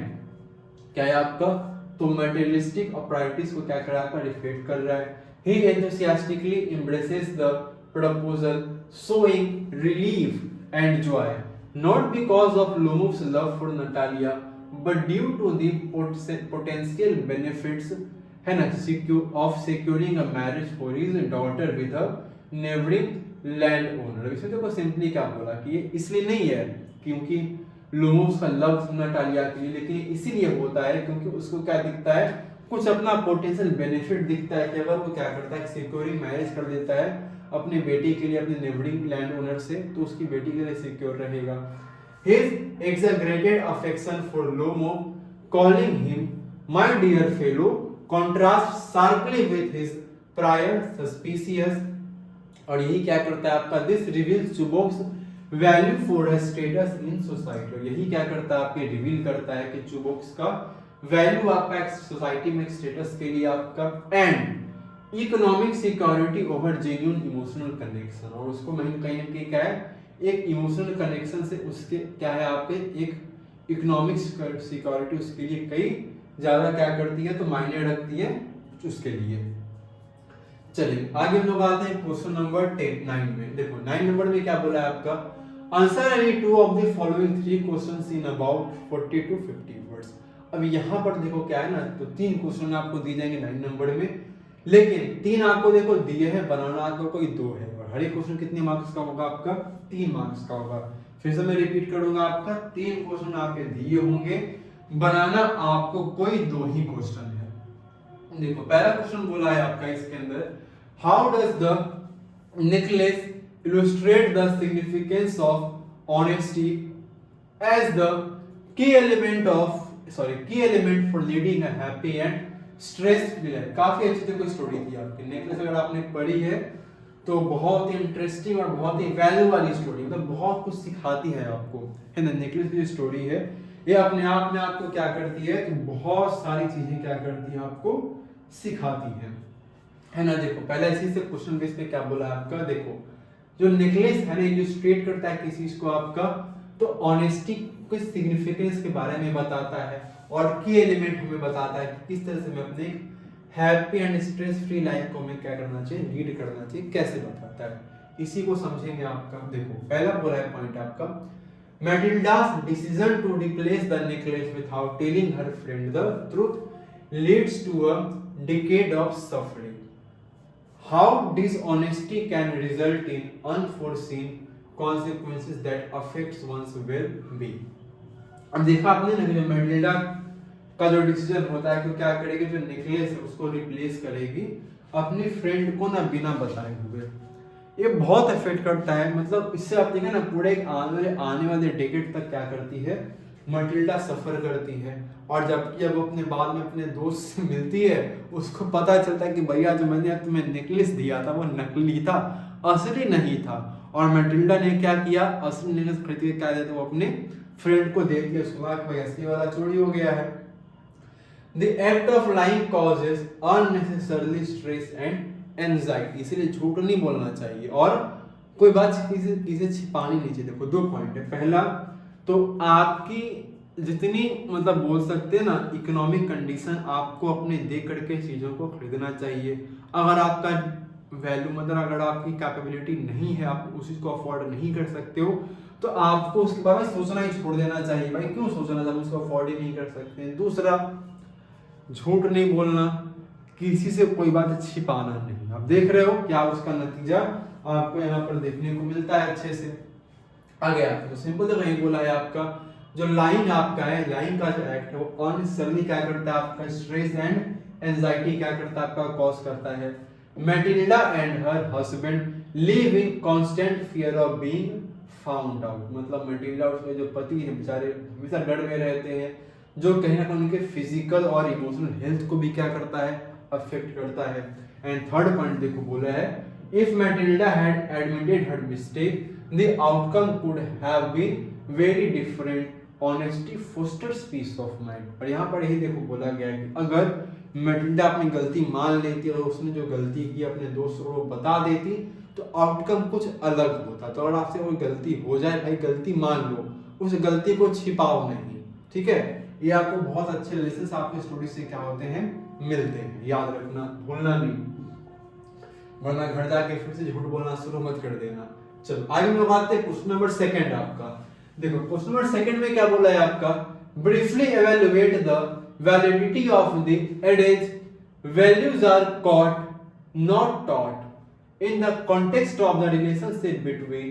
क्या है आपका, तो materialistic और priorities को क्या कर रहा है, रिफ्लेक्ट कर रहा है। He enthusiastically embraces the proposal, showing relief and joy, not because of Lomov's love for Natalia, but due to the potential benefits, है ना, of securing a marriage for his daughter with a neighboring landowner। इसमें देखो simply क्या बोला कि ये इसलिए नहीं है क्योंकि लोमोव्स का लव नटालिया के लिए, लेकिन इसीलिए होता है क्योंकि उसको क्या दिखता है, कुछ अपना पोटेंशियल बेनिफिट दिखता है कि अगर वो क्या करता है, सिक्योरिंग मैरिज कर देता है अपनी बेटी के लिए अपने नेबरिंग लैंड ओनर से, तो उसकी बेटी के लिए सिक्योर रहेगा। His exaggerated affection for Lomo, calling him my dear fellow, contrasts sharply with his prior suspicious, और यही क्या करता है आपका, this reveals Chubok's value for a status in society। यही क्या करता है, आपके रिवील करता है कि चुबोक्स का वैल्यू आपका एक सोसाइटी में स्टेटस के लिए आपका, and economic security over genuine emotional connection. और उसको कहीं ना कहीं क्या है, एक इमोशनल कनेक्शन से उसके क्या है, आपके एक इकोनॉमिक सिक्योरिटी उसके लिए कई ज्यादा क्या करती है, तो मायने रखती है उसके लिए। चलिए आगे हम लोग आते हैं क्वेश्चन नंबर 9 में। देखो 9 नंबर में क्या बोला है आपका, answer any 2 of the following 3 questions in about 40 to 50 words. अब यहाँ पर देखो क्या है ना, तो 3 क्वेश्चन आपको दिए जाएंगे 9 नंबर में, लेकिन 3 आपको देखो दिए हैं, बनाना आपको कोई 2 है, और हर एक क्वेश्चन कितने मार्क्स का होगा आपका, 3 मार्क्स का होगा। फिर से मैं रिपीट करूंगा, आपका 3 क्वेश्चन आपके दिए होंगे, बनाना आपको कोई 2 ही क्वेश्चन है। देखो पहला क्वेश्चन बोला है आपका इसके अंदर, how does the necklace illustrate the significance of honesty as the key element for leading a happy and stress free life. काफी अच्छी देखो स्टोरी थी आपकी नेकलेस, अगर आपने पढ़ी है तो बहुत ही इंटरेस्टिंग और बहुत ही वैल्यू वाली स्टोरी, मतलब बहुत कुछ सिखाती है आपको, है ना। नेकलेस की स्टोरी है, ये अपने आप में आपको क्या करती है, तो बहुत सारी चीजें क्या करती है, आपको सिखाती है ना। देखो पहले इसी से क्वेश्चन बेस पे क्या बोला आपका, देखो जो नेकलेस है ना, इलस्ट्रेट करता है किसी चीज को आपका, तो ऑनेस्टी के सिग्निफिकेंस के बारे में बताता है, और की एलिमेंट हमें बताता है कि किस तरह से मैं अपने happy and stress free life को हमें क्या करना चाहिए, लीड करना चाहिए, कैसे बताता है, इसी को समझेंगे आपका। देखो पहला बोला है पॉइंट आपका, मैटिल्डा's decision to replace the necklace without telling her friend the truth leads to a decade of suffering. How dishonesty can result in unforeseen consequences that affects one's well-being. अब देखा आपने ना कि जो मैटिल्डा का जो डिसीजन होता है कि क्या करेगी, जो निकलेस है उसको रिप्लेस करेगी अपनी फ्रेंड को ना बिना बताए हुए। ये बहुत इफेक्ट करता है, मतलब इससे आप देखें ना पूरे एक आने वाले डेकेड तक क्या करती है मटिल्डा सफर करती है। और जबकि अब अपने बाद में अपने दोस्त से मिलती है उसको पता चलता है कि भैया जो मैंने तुम्हें नेकलेस दिया था वो नकली था, असली नहीं था। और मटिल्डा ने क्या किया, असली नेकलेस खरीद के क्या देता वो अपने फ्रेंड को दे दिया, उसको लगा भाई असली वाला चोरी हो गया है। The act of lying causes unnecessarily stress and anxiety, इसलिए झूठ नहीं बोलना चाहिए और कोई बात किसी छिपानी नहीं चाहिए। देखो 2 पॉइंट है। पहला तो आपकी जितनी मतलब बोल सकते हैं ना इकोनॉमिक कंडीशन, आपको अपने देख करके चीज़ों को खरीदना चाहिए। अगर आपका वैल्यू मतलब अगर आपकी कैपेबिलिटी नहीं है, आप उस चीज़ को अफोर्ड नहीं कर सकते हो, तो आपको उसके बारे में सोचना ही छोड़ देना चाहिए। भाई क्यों सोचना जब उसको अफोर्ड ही नहीं कर सकते। दूसरा, झूठ नहीं बोलना, किसी से कोई बात छिपाना नहीं। आप देख रहे हो क्या उसका नतीजा आपको यहाँ पर देखने को मिलता है अच्छे से। आगे आपको तो सिंपल तो नहीं बोला है, आपका जो लाइन आपका है, लाइन का जो एक्ट है वो अननेसेसरली क्या करता है आपका स्ट्रेस एंड एंजाइटी क्या करता है आपका कॉज करता है। Matilda and her husband live in constant fear of being found out, मतलब मैटिल्डा और उसके जो पति हैं बेचारे हमेशा डर में रहते हैं, जो कहीं ना कहीं उनके फिजिकल और इमोशनल हेल्थ को भी क्या करता है अफेक्ट करता है। एंड थर्ड पॉइंट देखो बोला है, if Matilda had admitted her mistake the outcome could have been very different, honesty fosters peace of mind. और यहाँ पर यही देखो बोला गया है कि अगर मैटिल्डा अपनी गलती मान लेती और उसने जो गलती की अपने दोस्तों को बता देती तो आउटकम कुछ अलग होता। तो अगर आपसे कोई गलती हो जाए, भाई गलती मान लो, उस गलती को छिपाओ नहीं, ठीक है। ये आपको बहुत अच्छे लेसन्स आपके स्टोरी से क्या होते हैं मिलते हैं, याद रखना, भूलना नहीं, वरना घर जाके फिर से झूठ बोलना शुरू मत कर देना। चलो आगे हम लोग आते हैं क्वेश्चन नंबर 2 आपका। देखो क्वेश्चन नंबर 2 में क्या बोला है आपका, briefly evaluate the validity of the adage values are caught not taught in the context of the relationship between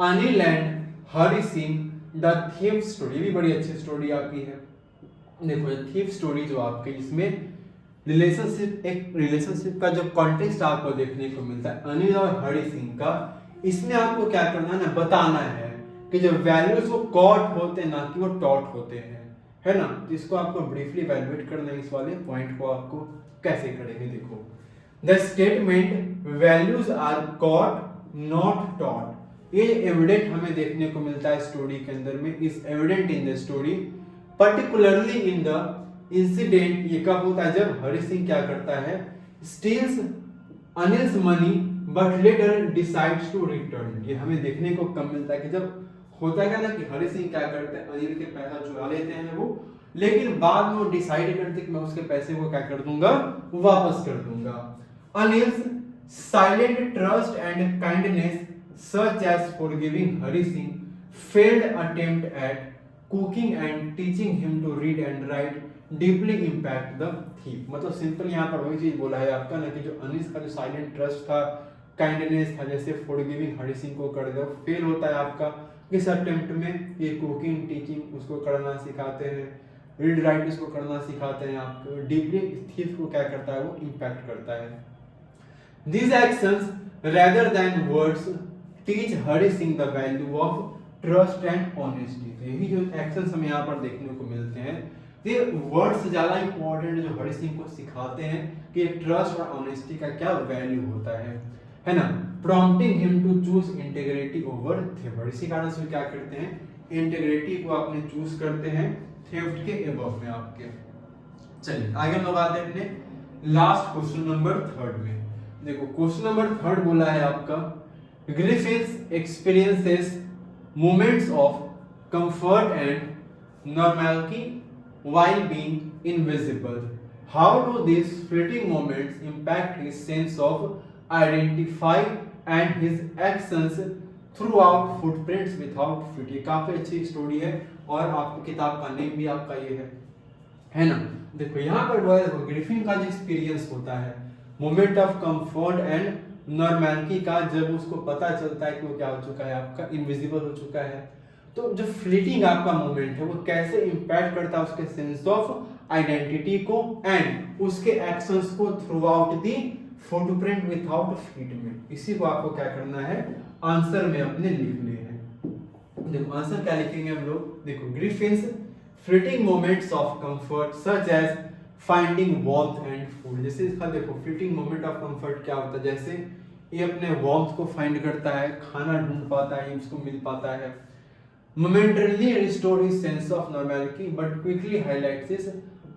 Anil and Hari Singh the thief story. ये भी बड़ी अच्छी स्टोरी आपकी है। देखो थीफ स्टोरी जो आपके इसमें रिलेशनशिप का जो कॉन्टेक्स्ट आपको देखने को मिलता है अनिल और हरि सिंह का, इसमें आपको क्या करना है ना बताना है कि जो वैल्यूज वो कॉट होते हैं ना कि वो टॉट होते हैं, है ना। तो इसको आपको ब्रीफली इवैल्यूएट करना है, इस वाले पॉइंट को आपको कैसे करेंगे। देखो the statement values are caught not taught, ये एविडेंट हमें देखने को मिलता है स्टोरी के अंदर में, is evident in the story particularly in the incident. ये कब होता है जब हरि सिंह क्या करता है, steals Anil's money but later decides to return. ये हमें देखने को कम मिलता है कि जब होता है ना कि हरि सिंह क्या करते हैं अनिल के पैसा चुरा लेते हैं वो, लेकिन बाद में वो डिसाइड करते कि मैं उसके पैसे को क्या कर दूंगा वापस कर दूंगा। Anil's silent trust and kindness such as forgiving Hari Singh failed attempt at cooking and teaching him to read and write deeply impact the thief। मतलब सिंपल यहाँ पर वही चीज बोला है आपका ना कि जो अनिस का जो साइलेंट ट्रस्ट था, काइंडनेस था, जैसे फॉरगिविंग हरि सिंह को कर दो, फेल होता है आपका इस अटेम्प्ट में। ये कुकिंग टीचिंग उसको करना सिखाते हैं, रीड राइट उसको करना सिखाते हैं आपको, डीपली थीफ को क्या करता है वो इम्पैक्ट करता है। These actions rather than words teach Hari Singh the value of trust and honesty. तो यही जो एक्शंस हमें यहाँ पर देखने को मिलते हैं, ये वर्ड्स ज्यादा इंपॉर्टेंट जो हरि सिंह को सिखाते हैं कि ट्रस्ट और ऑनेस्टी का क्या वैल्यू होता है ना। Prompting him to choose integrity over theft, इसी कारण से क्या करते हैं इंटीग्रिटी को अपने चूज करते हैं थेफ्ट के एबव में आपके। चलिए आगे हम लोग आते हैं अपने लास्ट क्वेश्चन नंबर 3 में। देखो क्वेश्चन नंबर 3 बोला है आपका, Griffiths experiences moments of comfort and normalcy while being invisible. How do these fleeting moments impact his sense of identity and his actions throughout footprints without feet? ये काफी अच्छी story है और आपकी किताब का नेम भी आपका ये है ना। देखो यहाँ पर ग्रिफिन का जो एक्सपीरियंस होता है moment of comfort and normality का, जब उसको पता चलता है कि वो क्या हो चुका है आपका इनविजिबल हो चुका है, तो जो फ्लीटिंग आपका मोमेंट है वो कैसे इंपैक्ट करता है उसके सेंस ऑफ आइडेंटिटी को एंड उसके एक्शंस को throughout the footprint without फ्लीटमेंट। इसी को आपको क्या करना है, आंसर में अपने लिखने हैं। देखो आंसर क्या लिखेंगे हम लोग, देखो Griffin's fleeting moments of comfort such as finding warmth and food. जैसे इसका देखो फ्लीटिंग मोमेंट ऑफ कंफर्ट क्या होता है, जैसे ये अपने वार्मथ को फाइंड करता है, खाना ढूंढ पाता है, इसको मिल पाता है, momentarily restore his sense of normality but quickly highlights his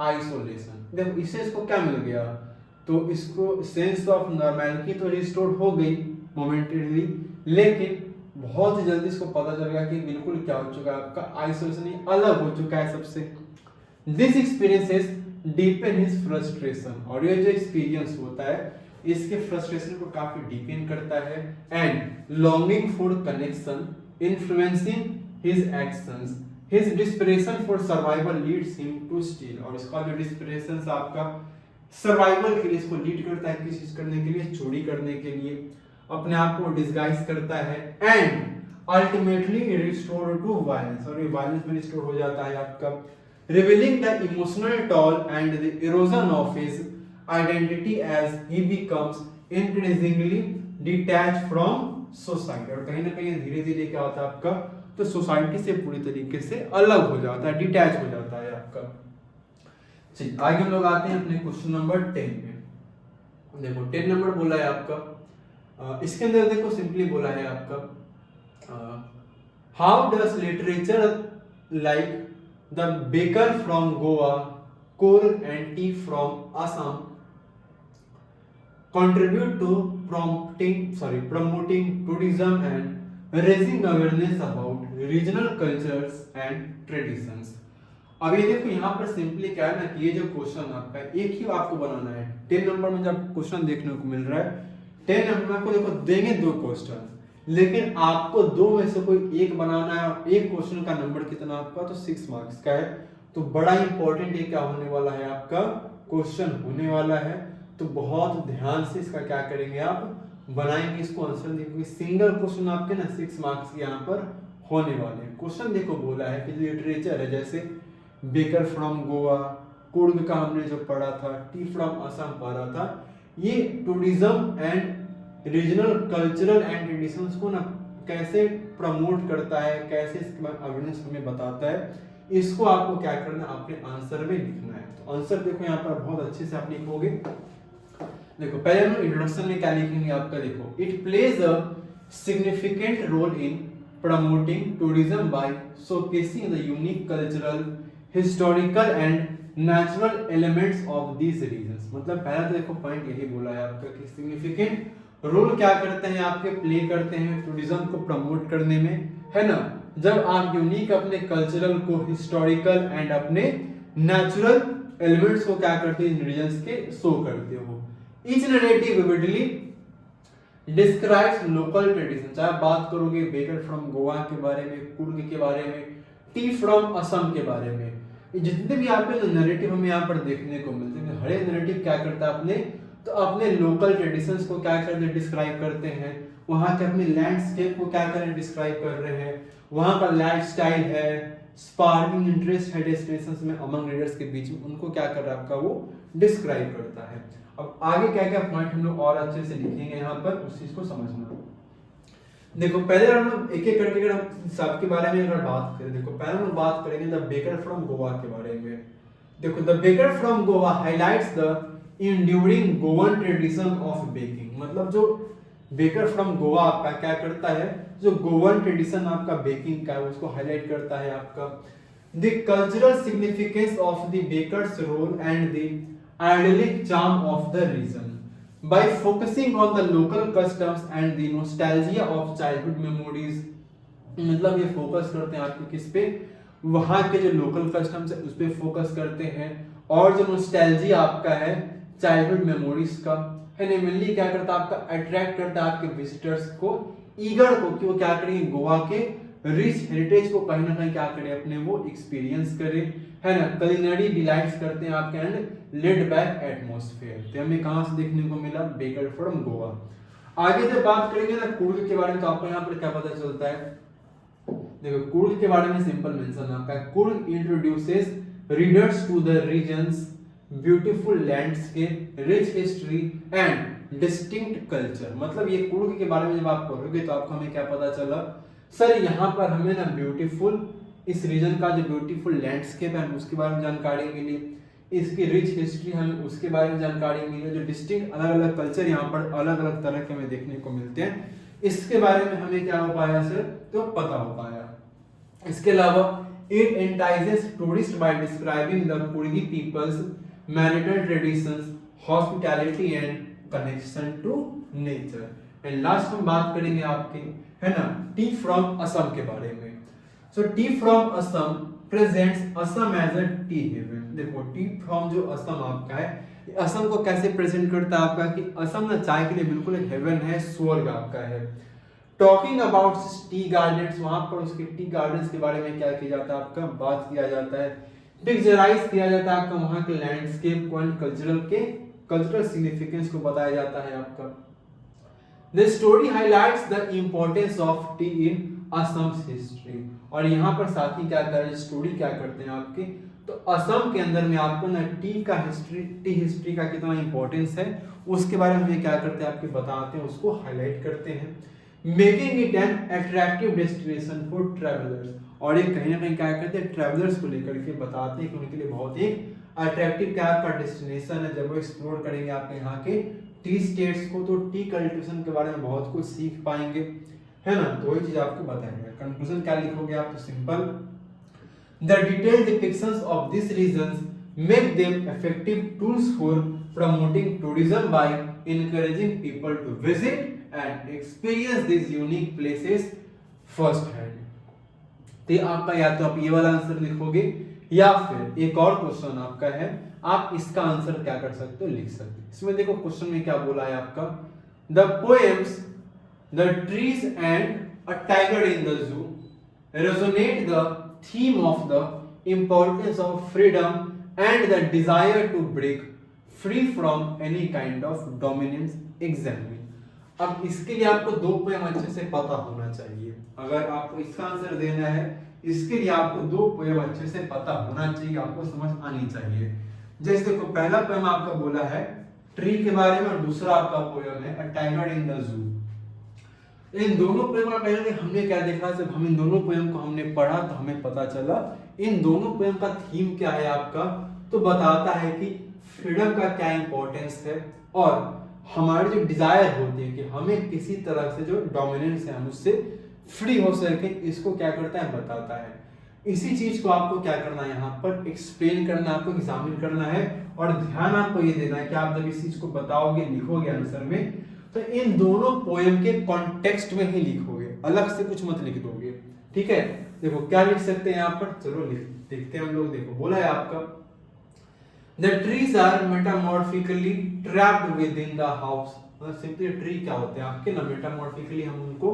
isolation। देखो इससे इसको क्या मिल गया, तो इसको सेंस ऑफ नॉर्मैलिटी तो रिस्टोर हो गई मोमेंटरीली, लेकिन बहुत ही जल्दी इसको पता चल गया कि बिल्कुल क्या हो चुका है, आपका आइसोलेशन अलग हो चुका है सबसे। This experiences deepen his frustration, और ये जो एक्सपीरियंस होता है इसके फ्रस्ट्रेशन को काफी डीपन करता है and longing for connection influencing his actions, his desperation for survival leads him to steal। और इसका जो desperation आपका सर्वाइवल के लिए इसको लीड करता है, किसी चीज करने के लिए, चोरी करने के लिए, अपने आप को डिस्गाइज करता है and ultimately restore to violence, और ये वायलेंस में रिस्टोर हो जाता है आपका, revealing the emotional toll and the erosion of his identity as he becomes increasingly detached from society. और कहीं ना कहीं धीरे धीरे क्या होता है आपका, तो सोसाइटी से पूरी तरीके से अलग हो जाता है, डिटैच हो जाता है आपका। चलिए आगे हम लोग आते हैं अपने क्वेश्चन नंबर 10 में। देखो 10 नंबर बोला है आपका, इसके अंदर देखो सिंपली बोला है आपका, how does literature like the baker from Goa, coal and tea from Assam contribute to promoting tourism and raising awareness about regional cultures and traditions। अब ये देखो यहाँ पर सिंपली क्या है ना कि ये जो क्वेश्चन आपका एक ही आपको बनाना है। 10 नंबर में जब क्वेश्चन देखने को मिल रहा है, 10 नंबर में आपको देखो देंगे 2 क्वेश्चन, लेकिन आपको 2 में से कोई एक बनाना है और एक क्वेश्चन का नंबर कितना आपका, तो 6 मार्क्स का है। तो बड़ा इंपॉर्टेंट ये क्या होने वाला है, आपका क्वेश्चन होने वाला है। तो बहुत ध्यान से इसका क्या करेंगे, आप बनाएंगे इसको आंसर देंगे। सिंगल क्वेश्चन आपके ना 6 मार्क्स के यहाँ पर होने वाले हैं। क्वेश्चन देखो बोला है कि लिटरेचर है, जैसे बेकर फ्रॉम गोवा, कुर्ग का हमने जो पढ़ा था, टी फ्रॉम असम पढ़ा था, ये tourism and regional cultural and traditions को ना कैसे प्रमोट करता है, कैसे इसके बाद अवेयरनेस हमें बताता है, इसको आपको क्या करना है, अपने आंसर में लिखना है। तो आंसर देखो यहाँ पर बहुत अच्छे से आप लिखोगे। देखो पहले हम इंट्रोडक्शन में क्या लिखेंगे आपका, देखो it plays a significant role in promoting tourism by showcasing the unique cultural, historical and natural elements of these regions. मतलब पहला तो देखो पॉइंट यही बोला है आपका कि सिग्निफिकेंट रोल क्या करते हैं आपके, प्ले करते हैं टूरिज्म को प्रमोट करने में, है ना। जब आप यूनिक अपने कल्चरल को, हिस्टोरिकल एंड अपने नेचुरल एलिमेंट्स को क्या करते हैं, रीजन्स के शो करते हो। Each narrative vividly describes local tradition, चाहे बात करोगे बेकर फ्रॉम गोवा के बारे में, कुर्ग के बारे में, टी फ्रॉम असम के बारे में, जितने भी आपके नैरेटिव हमें यहाँ पर देखने को मिलते हैं, हर एक नैरेटिव क्या करता है अपने, तो अपने लोकल ट्रेडिशंस को क्या करते हैं, डिस्क्राइब करते हैं, वहाँ के अपने लैंडस्केप को क्या करें, डिस्क्राइब कर रहे हैं, वहाँ का लाइफस्टाइल है, स्पार्किंग इंटरेस्ट है डेस्टिनेशंस में अमंग रीडर्स के बीच में, उनको क्या कर रहा है आपका वो डिस्क्राइब करता है। अब आगे क्या क्या पॉइंट हम लोग और अच्छे से लिखेंगे यहाँ पर, उस चीज को समझना। देखो पहले हम लोग एक एक करके अगर हम सबके बारे में अगर बात करें, देखो पहले हम लोग बात करेंगे द बेकर फ्रॉम गोवा के बारे में। देखो the baker from Goa highlights the enduring Goan tradition of baking. मतलब जो बेकर फ्रॉम गोवा आपका क्या करता है, जो गोवन ट्रेडिशन आपका बेकिंग का है उसको हाईलाइट करता है आपका। The cultural significance of the baker's role and the idyllic charm of the region by focusing on the local customs and the nostalgia of childhood memories। मतलब ये फोकस करते हैं आपके किस पे, वहाँ के जो लोकल कस्टम्स है उस पे फोकस करते हैं, और जो नॉस्टैल्जिया आपका है चाइल्डहुड मेमोरीज का है ना, मेनली क्या करता है आपका अट्रैक्ट करता है आपके विजिटर्स को, ईगर को, कि वो क्या करेंगे गोवा के रिच हेरिटेज को कहीं ना कहीं क्या करें अपने वो एक्सपीरियंस करें, है ना। कलिनरी डिलाइट्स करते हैं आपके एंड लेड बैक एटमॉस्फेयर। तो हमें कहाँ से देखने को मिला, बेकर फ्रॉम गोवा। आगे जब बात करेंगे ना कुर्ग के बारे में, तो आपको यहाँ पर क्या पता चलता है, देखो कुर्ग के बारे में सिंपल मेंशन आपका है, Coorg introduces readers to the region's beautiful landscape, rich history and distinct culture. मतलब ये कुर्ग के बारे में जब आप पढ़ोगे तो आपको हमें क्या पता चला, सर यहाँ पर हमें ना ब्यूटीफुल, इस रीजन का जो ब्यूटीफुल लैंडस्केप है उसके बारे में जानकारी मिली, इसकी रिच हिस्ट्री हमें उसके बारे में जानकारी मिली, जो डिस्टिंक्ट अलग अलग कल्चर यहाँ पर अलग अलग तरह के हमें देखने को मिलते हैं, इसके बारे में हमें क्या हो पाया सर, तो पता हो पाया। इसके अलावा it entices tourist by describing the Coorgi people's marital traditions, hospitality and connection to nature. And last हम बात करेंगे आपके, है ना, टी फ्रॉम असम के बारे में। So tea from Assam presents Assam as a tea haven. देखो टी फ्रॉम जो असम आपका है, असम को कैसे प्रेजेंट करता है आपका, कि असम ना चाय के लिए बिल्कुल एक हेवन है, स्वर्ग आपका है। टॉकिंग अबाउट टी गार्डन्स, वहां पर उसके टी गार्डन्स के बारे में क्या किया जाता है आपका, बात किया जाता है, पिक्चराइज किया जाता है आपका वहां के लैंडस्केप को एंड कल्चरल सिग्निफिकेंस को बताया जाता है आपका। The story highlights the importance of tea in Assam's history. और यहाँ पर साथ ही क्या कर रहे हैं, स्टोरी क्या करते हैं आपके, तो असम के अंदर में आपको ना टी हिस्ट्री का कितना इंपॉर्टेंस है उसके बारे में क्या करते हैं आपके बताते हैं, उसको हाईलाइट करते हैं। Making it an attractive destination for travellers, और ये कहीं ना कहीं क्या करते हैं, ट्रैवलर्स को लेकर के बताते हैं कि उनके लिए बहुत ही अट्रैक्टिव क्या आपका डेस्टिनेशन है। जब वो एक्सप्लोर करेंगे आपके यहाँ के टी स्टेट्स को तो टी कल्टिवेशन के बारे में बहुत कुछ सीख पाएंगे, है ना। तो वही चीज आपको बताएंगे। कंक्लूजन क्या लिखोगे आप, तो simple, the detailed depictions of this regions make them effective tools for promoting tourism by encouraging people to visit and experience these unique places first hand। तो आपका या तो आप ये वाला आंसर लिखोगे या फिर एक और क्वेश्चन आपका है, आप इसका आंसर क्या कर सकते हो, लिख सकते हो। इसमें देखो क्वेश्चन में क्या बोला है आपका, the poems the trees and a tiger in the zoo resonate the theme of the importance of freedom and the desire to break free from any kind of dominance examine. अब इसके लिए आपको दो पोएम अच्छे से पता होना चाहिए। अगर आपको इसका आंसर देना है, इसके लिए आपको दो पोएम अच्छे से पता होना चाहिए, आपको समझ आनी चाहिए। जैसे देखो पहला पोएम आपका बोला है ट्री के बारे में और दूसरा आपका पोएम है अ टाइगर इन द जू। इन दोनों पोएम का पहले हमने क्या देखा, जब हम इन दोनों पोएम को हमने पढ़ा तो हमें पता चला इन दोनों पोएम का थीम क्या है आपका, तो बताता है कि फ्रीडम का क्या इंपॉर्टेंस है और हमारी जो डिजायर होती है कि हमें किसी तरह से जो डोमिनेंस है हम उससे फ्री हो सके, इसको क्या करता है, बताता है। इसी चीज को आपको क्या करना है, यहाँ पर एक्सप्लेन करना, आपको एग्जामिन करना है और ध्यान आपको ये देना है कि आप जब इस चीज को बताओगे, लिखोगे आंसर में, तो इन दोनों पोएम के कॉन्टेक्स्ट में ही लिखोगे, अलग से कुछ मत लिख दोगे, ठीक है। देखो क्या लिख सकते हैं यहाँ पर, चलो लिखते हैं हम लोग। देखो बोला है आपका The trees are metamorphically trapped within the house। मतलब सिंपली ट्री क्या होते हैं आपके ना, मेटामॉर्फिकली हम उनको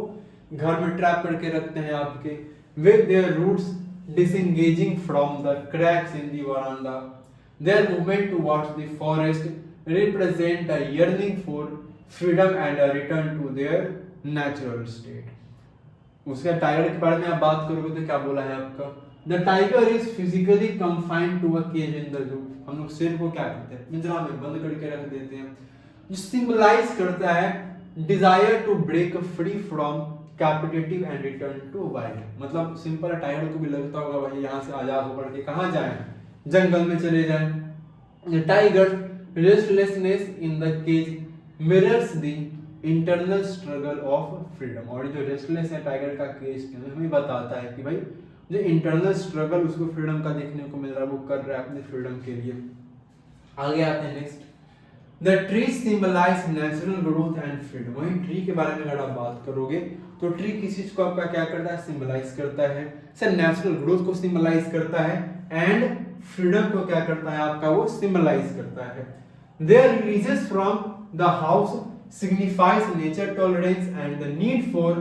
घर में ट्रैप करके रखते हैं आपके, with their roots disengaging from the cracks in the veranda। Their movement towards the forest represent a yearning for freedom and a return to their natural state। उसके टाइगर के बारे में आप बात करोगे तो क्या बोला है आपका, The tiger is physically confined to a cage in the zoo। हम लोग शेर को क्या करते हैं, पिंजरा में बंद करके रख देते हैं, जो सिंबलाइज करता है desire to break free from captivity and return to wild. मतलब सिंपल टाइगर को भी लगता होगा भाई यहाँ से आजाद होकर के कहाँ जाएं, जंगल में चले जाएं। Tiger restlessness in the cage mirrors the internal struggle of freedom. और जो रेस्टलेस है टाइगर का केज के अंदर हमें बताता है कि भाई जो इंटरनल स्ट्रगल उसको फ्रीडम का देखने को मिल रहा है, वो कर रहा है अपने फ्रीडम के लिए। आगे आते हैं next, the tree symbolise natural growth and freedom. वही ट्री के बारे में अगर आप बात करोगे तो ट्री किस चीज को आपका क्या करता है, सिंबलाइज करता है, सर नेचुरल ग्रोथ को सिंबलाइज करता है एंड फ्रीडम को क्या करता है आपका, वो सिंबलाइज करता है। Their releases from the house signifies nature tolerance and the need for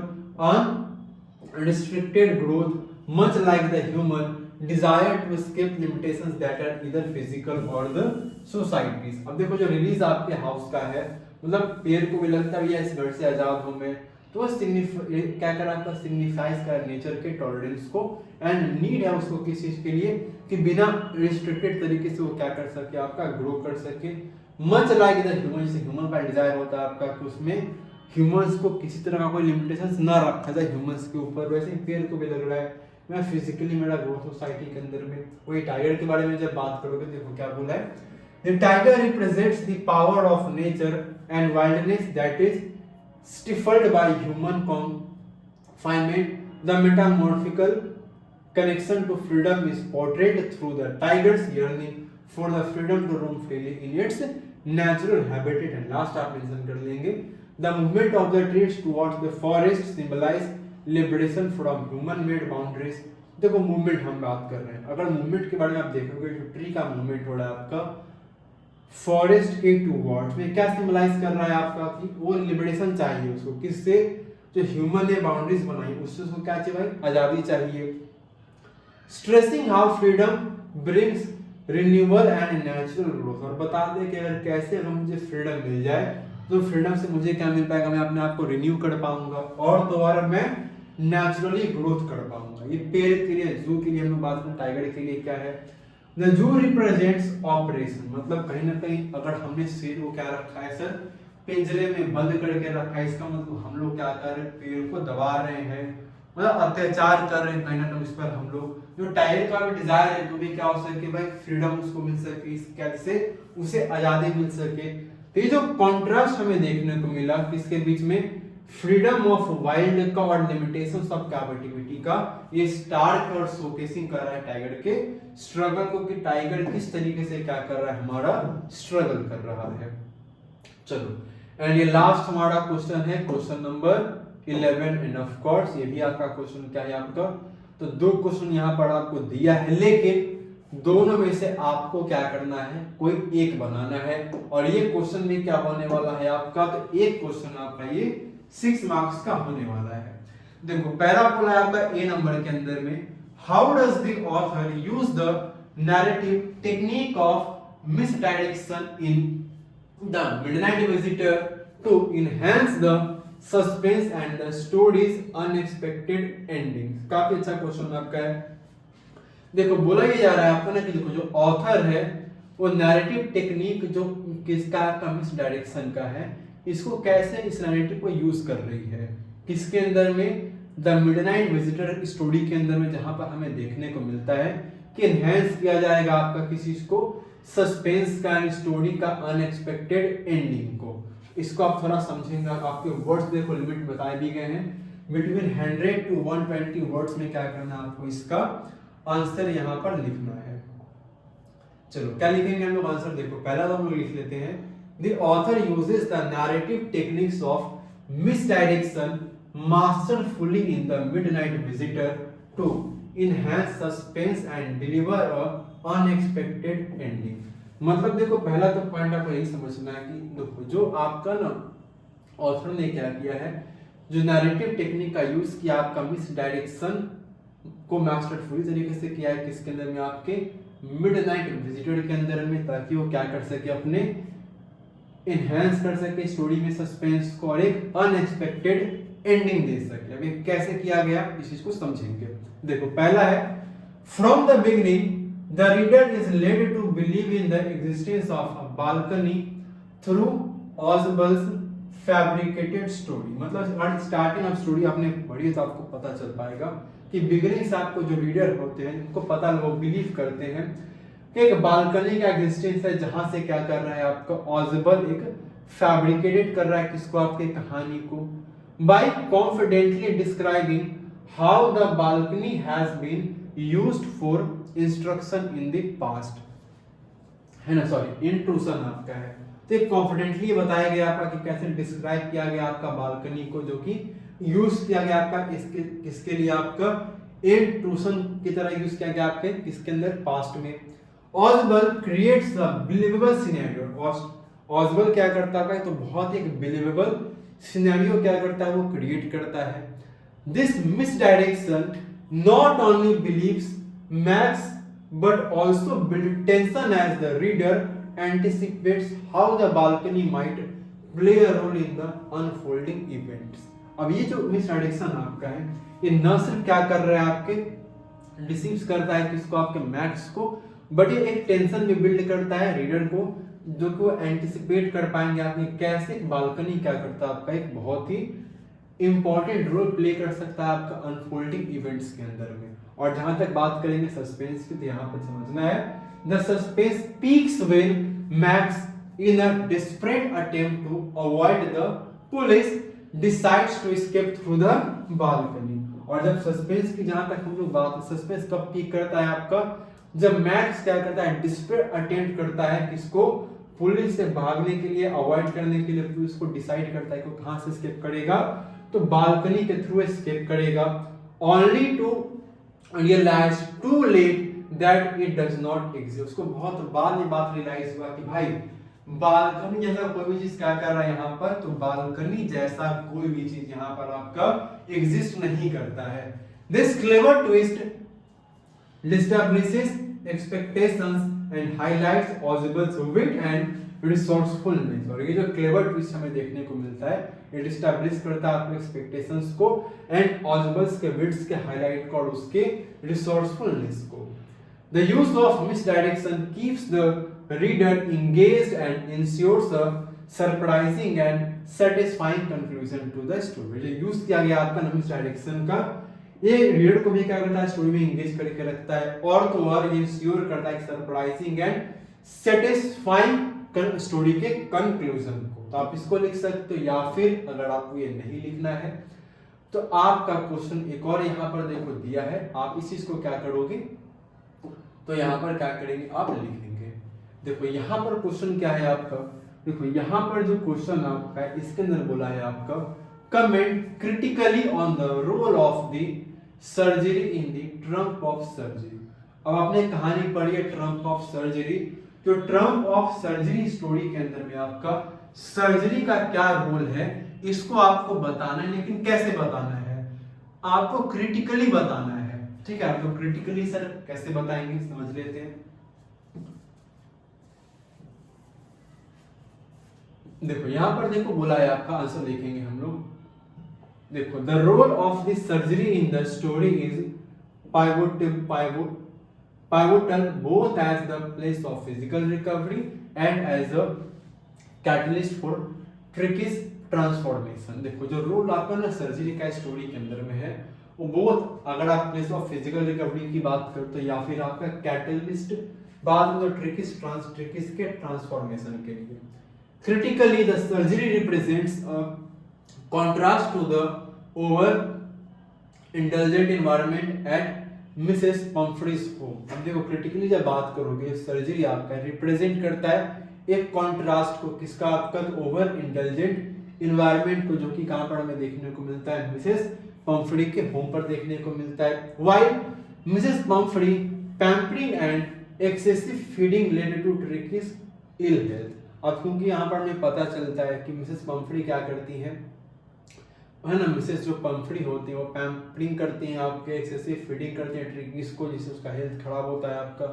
unrestricted growth, much like the human desire to escape limitations that are either physical or the societies। अब देखो जो रिलीज आपके house का है, मतलब पेड़ को भी लगता है इस घर से आजाद हूं मैं, तो क्या कर आपका सिग्निफाइज कर नेचर के टॉलरेंस को, एंड नीड है उसको किस चीज के लिए कि बिना रिस्ट्रिक्टेड तरीके से वो क्या कर सके आपका ग्रो कर सके। मच लाइक द ह्यूमन, जैसे ह्यूमन का डिजायर होता है आपका कि उसमें ह्यूमंस को किसी तरह का कोई लिमिटेशंस ना रखा जाए ह्यूमंस के ऊपर, वैसे ही पेड़ को भी लग रहा है मैं फिजिकली मेरा ग्रोथ सोसाइटी के अंदर में। वही टाइगर के बारे में जब बात करोगे देखो क्या बोला है, the tiger represents the power of nature and wildness that is stifled by human confinement. The metamorphical connection to freedom is portrayed through the tiger's yearning for the freedom to roam freely in its natural habitat. And last आप mention कर लेंगे, the movement of the trees towards the forest symbolize liberation from human-made boundaries. देखो movement हम बात कर रहे हैं, अगर मूवमेंट के बारे में आप देखोगे जो ट्री का मूवमेंट हो रहा है आपका फॉरेस्ट के टूवर्ड्स में, क्या सिंबलाइज कर रहा है आपका कि वो लिबरेशन चाहिए उसको, किससे, जो ह्यूमन ने बाउंड्रीज बनाई उससे उसको क्या चाहिए भाई, आजादी चाहिए। Stressing how freedom brings renewal and natural growth, और बता दें कि अगर कैसे अगर मुझे फ्रीडम मिल जाए तो फ्रीडम से मुझे क्या मिल पाएगा, मैं अपने आप को रिन्यू कर पाऊंगा और दोबारा मैं नेचुरली ग्रोथ कर पाऊंगा। ये पेड़ के लिए, जू के लिए हम लोग बात करें, टाइगर के लिए क्या है, The zoo represents operation, मतलब कहीं ना कहीं अगर हमने शेर को क्या रखा है सर, पिंजरे में बंद करके रखा है, इसका मतलब हम लोग क्या कर रहे हैं, पेड़ को दबा रहे हैं, मतलब अत्याचार कर रहे हैं कहीं ना कहीं उस पर हम लोग। जो टाइगर का भी डिजायर है तो भी क्या हो सके भाई, फ्रीडम उसको मिल सके, इस कैसे उसे आजादी मिल सके। तो ये जो कॉन्ट्रास्ट हमें देखने को मिला किसके बीच में, फ्रीडम ऑफ वाइल्ड का और लिमिटेशंस ऑफ कैपेटिविटी का, ये स्टार्क और शोकेसिंग कर रहा है टाइगर के स्ट्रगल को कि टाइगर किस तरीके से क्या कर रहा है, हमारा स्ट्रगल कर रहा है। चलो एंड ये लास्ट हमारा क्वेश्चन है, question number 11, end of course ये भी आपका क्वेश्चन क्या है आपका, तो दो क्वेश्चन यहाँ पर आपको दिया है, लेकिन दोनों में से आपको क्या करना है, कोई एक बनाना है। और ये क्वेश्चन में क्या होने वाला है आपका, तो एक क्वेश्चन आपका ये 6 मार्क्स का होने वाला है। देखो पहला बोला है आपका ए नंबर के अंदर में, how does the author use the narrative technique of misdirection in the midnight visitor to enhance the suspense and the story's unexpected endings. काफी अच्छा क्वेश्चन आपका है। देखो बोला ये जा रहा है आपको ना कि देखो जो ऑथर है वो नैरेटिव टेक्निक जो किसका का मिसडायरेक्शन का है, इसको कैसे इस नैरेटिव को यूज कर रही है, किसके अंदर में, द मिडनाइट विजिटर स्टोरी के अंदर में, जहां पर हमें देखने को मिलता है कि एनहांस किया जाएगा आपका किसी चीज को, सस्पेंस का, स्टोरी का अनएक्सपेक्टेड एंडिंग को। इसको आप थोड़ा समझेंगे, आपके वर्ड्स देखो लिमिट बताए भी गए हैं, बिटवीन 100 to 120 वर्ड्स में क्या करना है आपको, इसका आंसर यहाँ पर लिखना है। चलो क्या लिखेंगे हम लोग आंसर, देखो पहला तो हम लोग लिख लेते हैं, The author uses the narrative techniques of misdirection masterfully in the Midnight Visitor to enhance suspense and deliver a unexpected ending। मतलब देखो पहला तो पॉइंट आपको यही समझना है कि देखो जो आपका ना ऑथर ने क्या किया है, जो नैरेटिव टेक्निक का यूज किया आपका मिसडायरेक्शन को मास्टरफुली तरीके से किया है किसके अंदर में, आपके मिडनाइट विजिटर के अंदर में, ताकि वो क्या कर सके, अपने इनहेंस कर सके स्टोरी में सस्पेंस को और एक अनएक्सपेक्टेड एंडिंग दे सके। अभी कैसे किया गया इस चीज को समझेंगे। देखो पहला है, from the beginning the reader is led to believe in the existence of a balcony through Ausable's fabricated story. मतलब स्टार्टिंग ऑफ स्टोरी आपने पढ़ी तो आपको पता चल पाएगा कि बिगिनिंग से आपको जो रीडर होते हैं उनको पता, वो बिलीव करते हैं कि एक बालकनी का एग्जिस्टेंस है, जहां से क्या कर रहा है आपका ऑजबल एक फैब्रिकेटेड कर रहा है किसको, आपके कहानी को, by confidently describing how the balcony has been used for instruction in the past, है ना, सॉरी इंट्रूशन आपका है। तो एक कॉन्फिडेंटली बताया गया आपका कि कैसे डिस्क्राइब किया गया आपका बालकनी को, जो कि यूज किया गया आपका किसके लिए, आपका इंट्रूशन की तरह यूज किया गया आपके किसके अंदर, पास्ट में। ऑजबल क्रिएट्स अ बिलीवेबल सिनेरियो। ऑजबल क्या करता है तो बहुत एक बिलीवेबल सिनेरियो क्या करता है, वो क्रिएट करता है। This misdirection not only believes Max but also build tension as the reader anticipates how the balcony might play a role in the unfolding events। अब ये जो मिस डायरेक्शन आपका है, ये न सिर्फ क्या कर रहा है आपके डिसीव करता है किसको, आपके मैक्स को, बट ये एक टेंशन भी बिल्ड करता है रीडर को, जो कि वो एंटिसिपेट कर पाएंगे आपने कैसे बालकनी क्या करता है आपका एक बहुत ही इंपॉर्टेंट रोल प्ले कर सकता है आपका अनफोल्डिंग इवेंट्स के अंदर में। और जहां तक बात करेंगे सस्पेंस की, तो यहाँ पर समझना है the suspense peaks when max in a desperate attempt to avoid the police decides to escape through the balcony। और जब सस्पेंस की जहां तक हम लोग बात, सस्पेंस कब पीक करता है आपका, जब मैक्स क्या करता है डिस्परेट अटेम्प्ट करता है किसको, पुलिस से भागने के लिए, अवॉइड करने के लिए पुलिस को डिसाइड करता है कि कहां से एस्केप करेगा, तो बालकनी के थ्रू एस्केप करेगा, only to realise too late that it does not exist. उसको बहुत बाद में बात रियलाइज हुआ कि भाई बालकनी जैसा कोई भी चीज क्या कर रहा है यहाँ पर, तो बालकनी जैसा कोई भी चीज यहाँ पर आपका एग्जिस्ट नहीं करता है। This clever twist establishes expectations and highlights Ozibel's wit and resourcefulness। और ये जो क्लेवर ट्विस्ट हमें देखने को मिलता है, इट एस्टैब्लिश करता है आपके एक्सपेक्टेशंस को एंड ऑजिबल्स के विट्स के हाईलाइट को और उसके रिसोर्सफुलनेस को। The use of misdirection keeps the reader engaged and ensures a surprising and satisfying conclusion to the story। जो यूज किया गया आपका मिसडायरेक्शन का, ये रीडर को भी क्या करता है, स्टोरी में एंगेज करके रखता है, और तो और इंश्योर करता है सरप्राइजिंग एंड सेटिस्फाइंग स्टोरी के कंक्लूजन को। तो आप इसको लिख सकते हो, या फिर अगर आपको ये नहीं लिखना है तो आपका क्वेश्चन एक और यहाँ पर देखो दिया है, आप इस चीज को क्या करोगे, तो यहाँ पर क्या करेंगे, आप लिखेंगे। देखो यहाँ पर क्वेश्चन क्या है आपका, देखो यहाँ पर जो क्वेश्चन आपका है इसके अंदर बोला है आपका comment critically on the role of the surgery in the trump of surgery. अब आपने कहानी पढ़ी है ट्रम्प ऑफ सर्जरी, तो ट्रम्प ऑफ सर्जरी स्टोरी के अंदर में आपका सर्जरी का क्या रोल है इसको आपको बताना है, लेकिन कैसे बताना है, आपको क्रिटिकली बताना है। ठीक है, आपको क्रिटिकली सर कैसे बताएंगे समझ लेते हैं। देखो यहां पर देखो बोला है आपका, आंसर देखेंगे हम लोग। देखो the role of the surgery in the story is pivotal both as the place of physical recovery and as a catalyst for Trick's transformation. देखो जो रोल आपका ना सर्जरी का स्टोरी के अंदर में है, वो बहुत, अगर आप प्लेस ऑफ फिजिकल रिकवरी की बात करते हो या फिर आपका कैटलिस्ट बाद में ट्रिकिस के ट्रांसफॉर्मेशन के लिए। Critically the surgery represents a contrast to the over indulgent environment at Mrs Pumphrey's home. अब देखो क्रिटिकली जब बात करोगे, सर्जरी आपका रिप्रेजेंट करता है एक कॉन्ट्रास्ट को, किसका, आपका ओवर इंडल्जेंट एनवायरनमेंट को, जो कि कहां पर हमें देखने को मिलता है, मिसेस पम्फ्री के होम पर देखने को मिलता है। While Mrs Pumphrey pampering and excessive feeding led to Tricki's ill health. अब क्योंकि यहाँ पर हमें पता चलता है कि मिसेस पम्फ्री क्या करती हैं, है ना, मिसेस जो पम्फ्री होती है वो पैम्परिंग करती हैं आपके, एक्सेसिव फीडिंग करती हैं ट्रिकिस को, जिससे उसका हेल्थ खराब होता है आपका।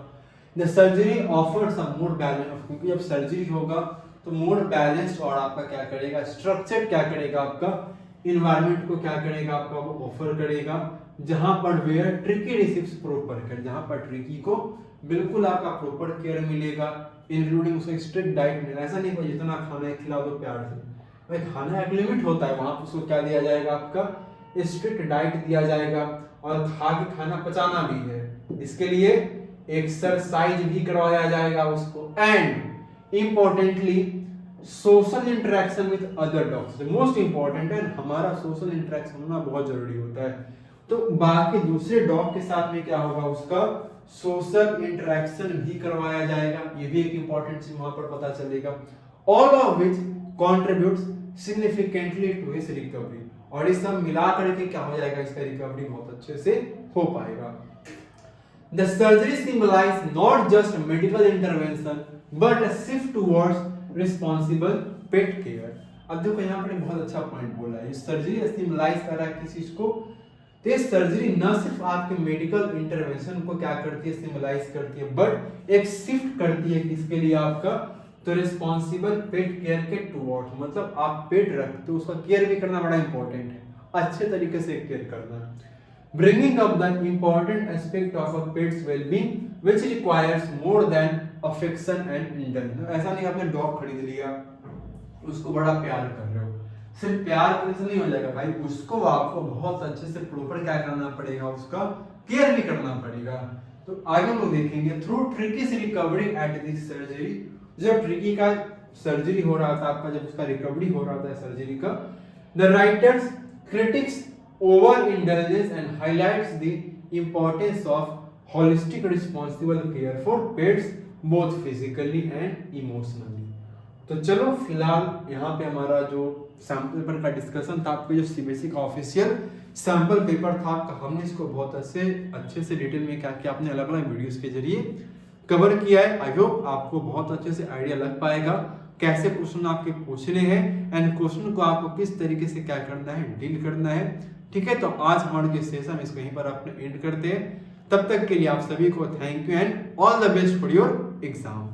The surgery offers a more balance, क्योंकि जब सर्जरी होगा तो मोर बैलेंस्ड और आपका क्या करेगा, स्ट्रक्चर क्या करेगा, आपका इन्वायरमेंट को क्या करेगा, आपका वो ऑफर करेगा, जहां पर where Tricki receives proper care, जहां पर ट्रिकी को बिल्कुल आपका प्रॉपर केयर मिलेगा, इंक्लूडिंग उसको स्ट्रिक्ट डाइट मिलेगा। ऐसा नहीं कोई जितना खाना है खिला दो प्यार से, भाई खाना एक लिमिट होता है, वहां पर उसको क्या दिया जाएगा, आपका स्ट्रिक्ट डाइट दिया जाएगा, और खा के खाना पचाना भी है, इसके लिए एक्सरसाइज भी करवाया जाएगा उसको, and importantly social interaction with other dogs. Most important है, हमारा सोशल इंटरेक्शन होना बहुत जरूरी होता है, तो बाकी दूसरे डॉग के साथ में क्या होगा, उसका सोशल इंटरेक्शन भी करवाया जाएगा, ये भी एक इंपॉर्टेंट चीज वहां पर पता चलेगा। All of which contributes significantly to his recovery, और इस सब मिला करके क्या हो जाएगा, इसका रिकवरी बहुत अच्छे से हो पाएगा। The surgery symbolizes not just medical intervention but a shift towards responsible pet care। अब देखो यहाँ पर बहुत अच्छा पॉइंट बोला है, सर्जरी सिम्बलाइज कर रहा है किस चीज को, तो ये सर्जरी न सिर्फ आपके मेडिकल इंटरवेंशन को क्या करती है, सिम्बलाइज करती है, बट एक शिफ्ट करती है किसके लिए, आपका तो रिस्पॉन्सिबल पेट केयर के टुवर्ड्स, मतलब आप पेट रखते हो उसका केयर भी करना बड़ा इंपॉर्टेंट है। अच्छे तरीके से केयर करना। Bringing up the important aspect of a pet's well-being, which requires more than affection and indulgence। ऐसा नहीं आपने डॉग खरीद लिया, उसको बड़ा प्यार कर रहे हो, सिर्फ प्यार करने से नहीं हो जाएगा भाई, उसको आपको बहुत अच्छे से प्रॉपर क्या करना पड़ेगा, उसका केयर भी करना पड़ेगा। तो आगे हम लोग देखेंगे through ट्रिकीज recovery at this surgery. जब ट्रिकी का सर्जरी हो रहा था आपका, जब उसका रिकवरी हो रहा था सर्जरी का, the writers critics over indulgence and highlights the importance of holistic responsible care for pets both physically and emotionally. तो चलो फिलहाल यहाँ पे हमारा जो सैंपल पेपर का डिस्कशन था, आपके जो सीबीएसई का ऑफिशियल सैंपल पेपर था, हमने इसको बहुत अच्छे से डिटेल में क्या किया, आपने अलग अलग वीडियोस के जरिए कवर किया है। आई होप आपको बहुत अच्छे से आइडिया लग पाएगा कैसे क्वेश्चन आपके पूछने हैं एंड क्वेश्चन को आपको किस तरीके से क्या करना है, डील करना है। ठीक है, तो आज हमारा जो सेशन इसको यहीं पर अपने एंड करते हैं। तब तक के लिए आप सभी को thank you and all the best for your exam.